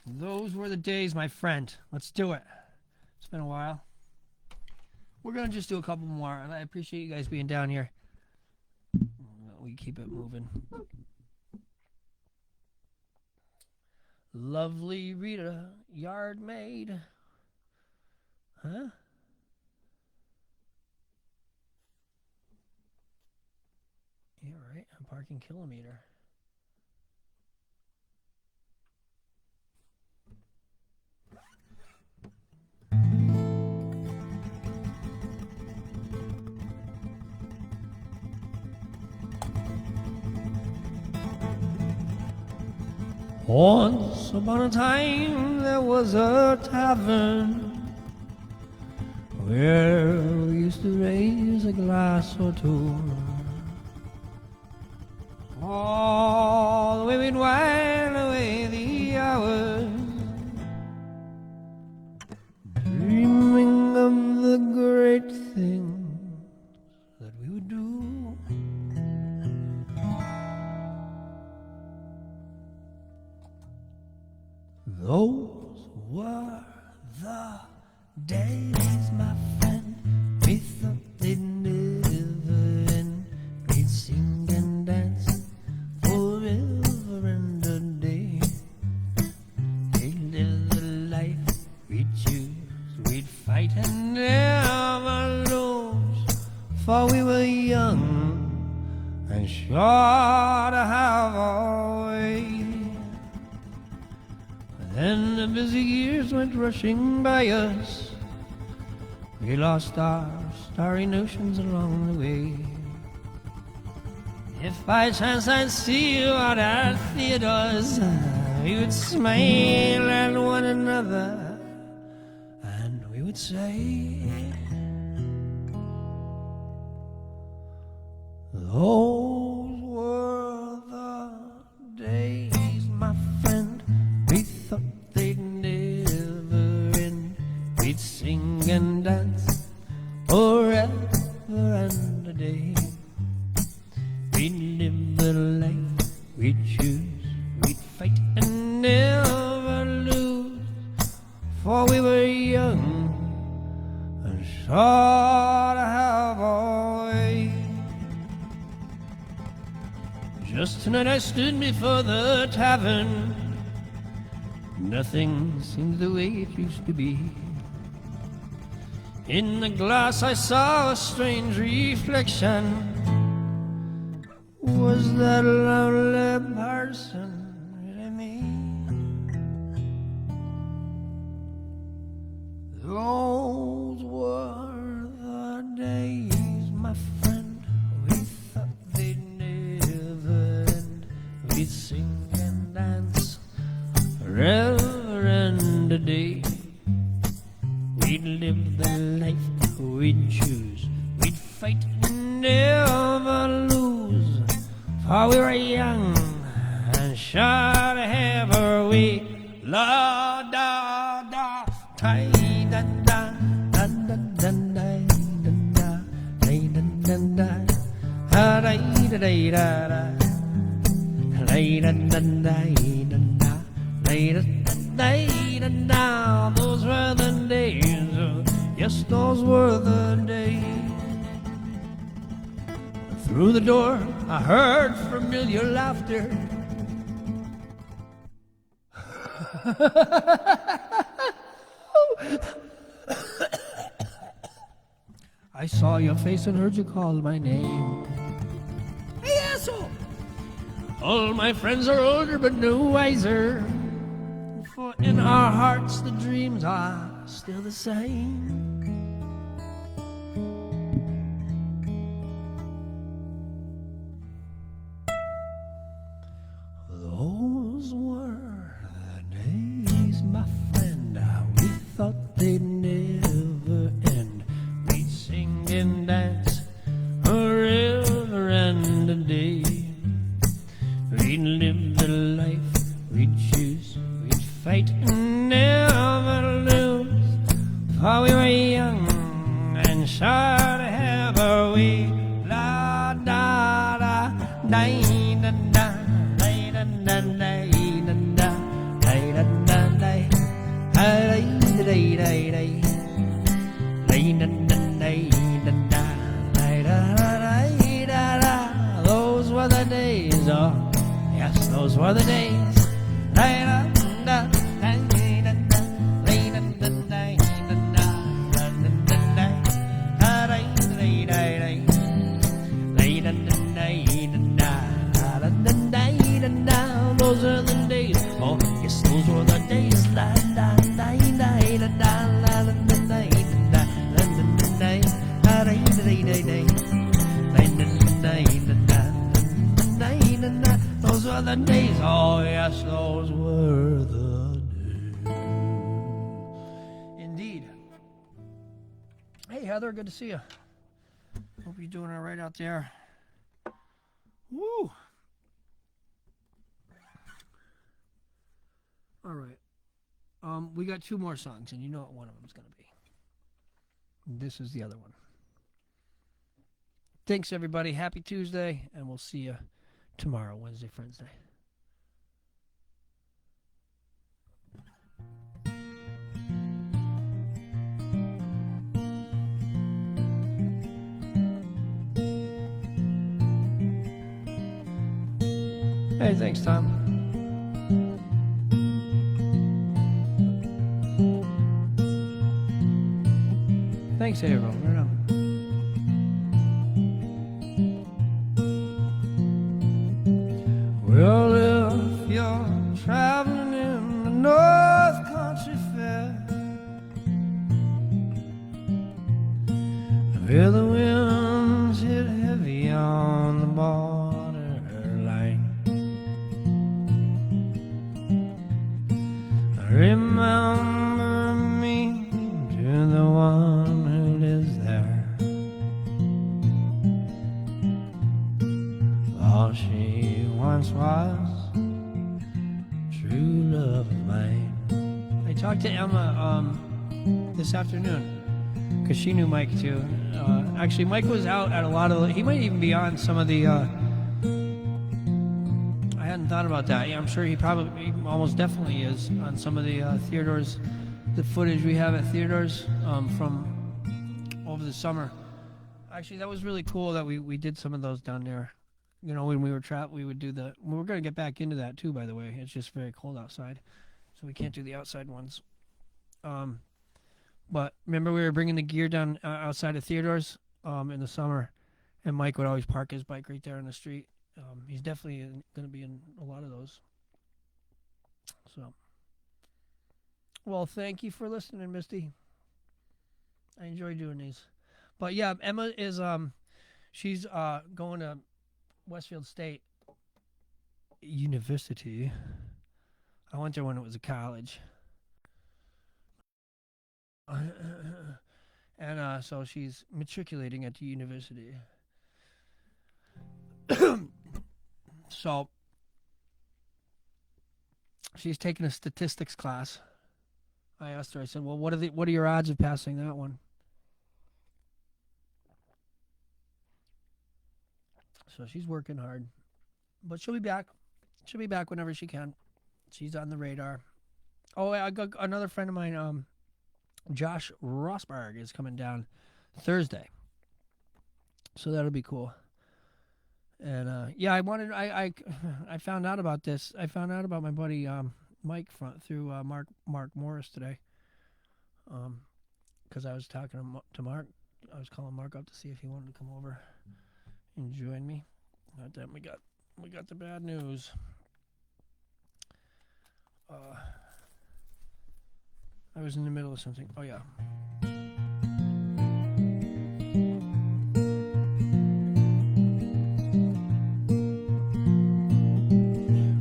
Those were the days, my friend. Let's do it. It's been a while. We're going to just do a couple more. I appreciate you guys being down here. We keep it moving. Lovely Rita, yard maid. Huh? Yeah, right. I'm parking kilometer. Once upon a time there was a tavern where we used to raise a glass or two. All the way we'd while away the hours, dreaming of the great things that we would do. Those were the fight and never lose, for we were young and sure to have our way. Then the busy years went rushing by us. We lost our starry notions along the way. If by chance I'd see you out at theaters, we would smile at one another and we would say, those were the days, my friend. We thought they'd never end. We'd sing and dance forever and a day. We'd live the life we'd choose. We'd fight and never lose, for we were young and sure to have our way. Just tonight I stood before the tavern. Nothing seems the way it used to be. In the glass I saw a strange reflection. Was that lonely person really me? Those were the days, my friend. We thought they'd never end. We'd sing and dance forever and a day. We'd live the life we'd choose. We'd fight and never lose, for we were young and sure to have our way. La da da, tie da da, da da da da da, da da da da, da da da da, da da da da. Those were the days, yes, those were the days. Through the door I heard familiar laughter. I saw your face and heard you call my name. Hey, asshole! All my friends are older but no wiser, for in our hearts the dreams are still the same. Those were the days, my friend. We thought they'd never end. We'd sing and dance forever and a day. We'd live the life we'd choose. We'd fight and never lose, for we were young and sure to have our way. La da da, da da da. Those were the days, oh, yes, those were the days. Those are the days, oh, yes, those were the days. Those were the days, oh, yes, those were the days. Indeed. Hey, Heather, good to see you. Hope you're doing all right out there. Woo! All right. We got two more songs, and you know what one of them's going to be. This is the other one. Thanks, everybody. Happy Tuesday, and we'll see you tomorrow, Wednesday, Friends Day. Hey, thanks, Tom. Thanks, April. Right on. Well, if you're traveling in the North Country Fair, where the winds hit heavy on the borderline, remember me to the one who lives there. All she once was, true love of mine. I talked to Emma this afternoon because she knew Mike too. Actually, Mike was out at a lot of. He might even be on some of the. I hadn't thought about that. Yeah, I'm sure he almost definitely is on some of the Theodore's, the footage we have at Theodore's from over the summer. Actually, that was really cool that we did some of those down there. You know, when we were trapped, we would do the. We're going to get back into that too, by the way. It's just very cold outside, so we can't do the outside ones. But remember, we were bringing the gear down outside of Theodore's in the summer, and Mike would always park his bike right there on the street. He's definitely going to be in a lot of those. So, well, thank you for listening, Misty. I enjoy doing these. But yeah, Emma is she's going to Westfield State University. I went there when it was a college. And so she's matriculating at the university. So she's taking a statistics class. I asked her, I said, well, what are your odds of passing that one? So she's working hard. But she'll be back. She'll be back whenever she can. She's on the radar. Oh, I got another friend of mine, Josh Rosberg, is coming down Thursday. So that'll be cool. And yeah, I found out about this. I found out about my buddy Mike through Mark Morris today. Because I was talking to Mark. I was calling Mark up to see if he wanted to come over and join me. But then we got the bad news. I was in the middle of something. Oh yeah.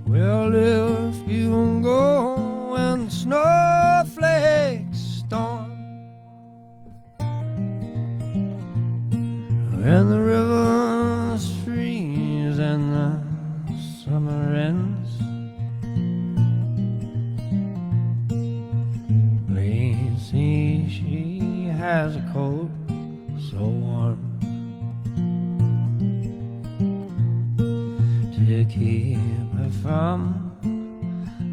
Well, if you go when the snowflakes storm, when the rivers freeze and the summer ends, please see she has a coat so warm to keep her from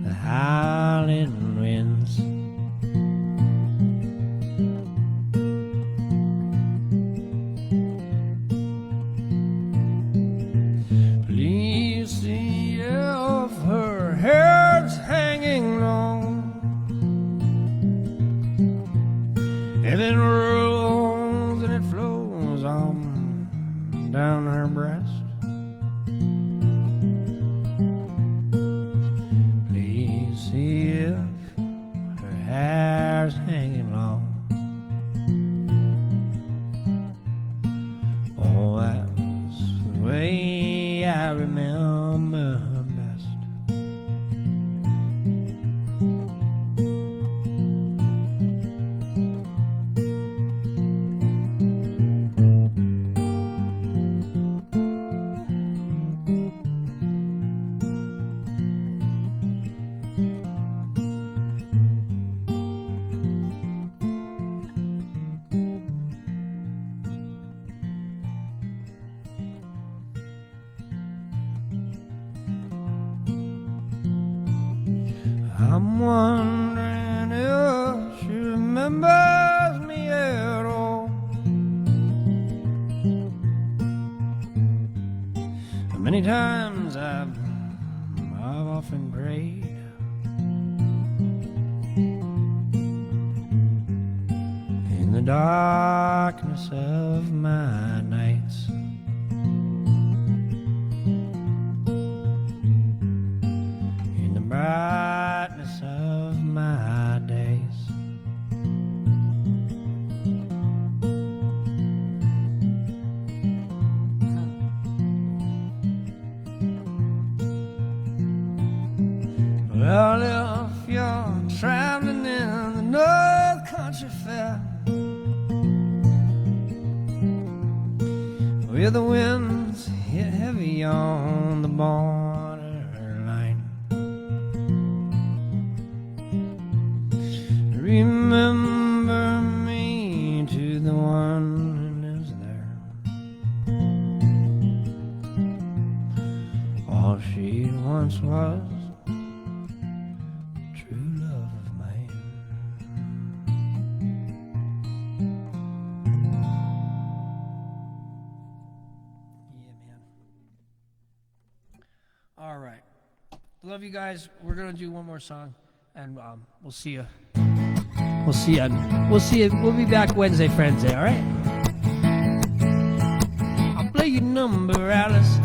the howling winds. Please see if her hair's hanging long, if it rolls and it flows on down her breast. See if her hair's hanging long. Oh, that's the way I remember her best. I'm wondering if she remembers me at all. Many times I've often prayed in the darkness of my nights. In the brightness of my days. Well, if you're traveling in the North Country Fair, where the winds hit heavy on the borderline, remember me to the one who lives there. All she once was, true love of mine. Yeah, man. All right. Love you guys. We're gonna do one more song, and we'll see you. We'll see you. We'll see you. We'll be back Wednesday, Friday. All right. I'll play your number, Alice.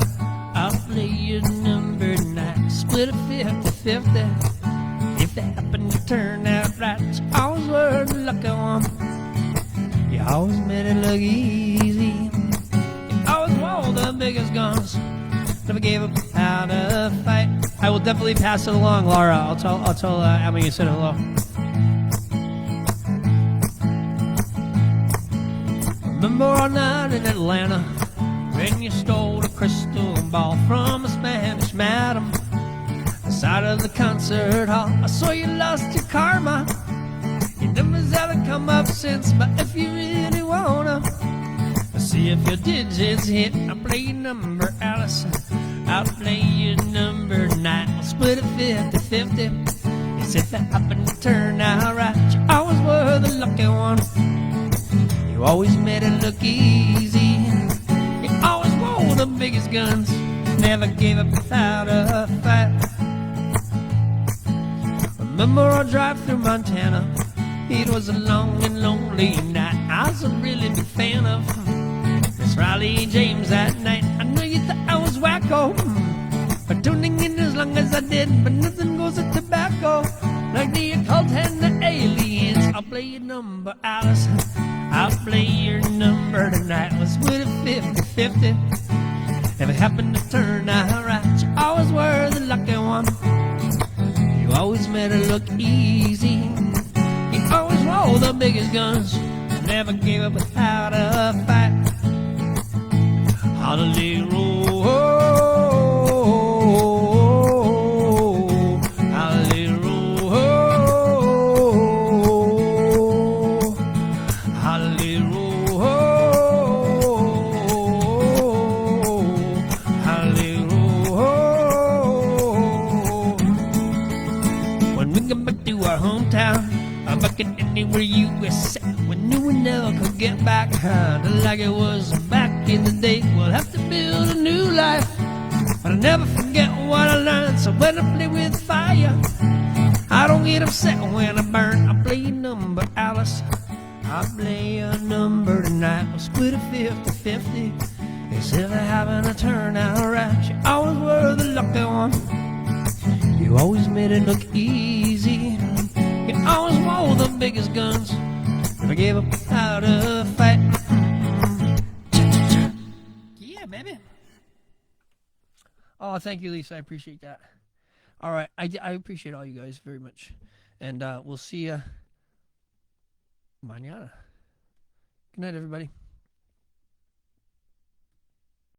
I'll play your number tonight. Split a 50-50. If they happen to turn out right, you always were the lucky one. You always made it look easy. You always wore the biggest guns. Never gave up how to fight. I will definitely pass it along, Laura. I'll tell Emma you said hello. Remember our night in Atlanta when you stole a crystal ball from a Spanish madam outside of the concert hall. I saw you lost your karma. Your numbers haven't come up since, but if you really wanna see if your digits hit, I'll play your number, Alice. I'll play your number tonight. We'll split it 50-50. As if it happened to turn out right, you always were the lucky one. You always made it look easy. You always wore the biggest guns. Never gave up without a fight. Remember our drive through Montana? It was a long and lonely night. I was a really big fan of Miss Riley James that night. I know you thought I was wacko for tuning in as long as I did, but nothing goes to tobacco like the occult and the aliens. I'll play your number, Alice. I'll play your number tonight. We'll split it 50-50. If it happened to turn out right, you always were the lucky one. You always made it look easy. You always wore the biggest guns. Never gave up without a fight. Hallelujah, our hometown, back in anywhere USA. We knew we never could get back like it was back in the day. We'll have to build a new life, but I'll never forget what I learned. So when I play with fire, I don't get upset when I burn. I play your number, Alice. I play your number tonight. We'll split it 50-50. As if I haven't a turn out right. You always were the lucky one. You always made it look easy. You always wore the biggest guns. Never gave up without a fight. Yeah, baby. Oh, thank you, Lisa. I appreciate that. All right. I appreciate all you guys very much. And we'll see you mañana. Good night, everybody.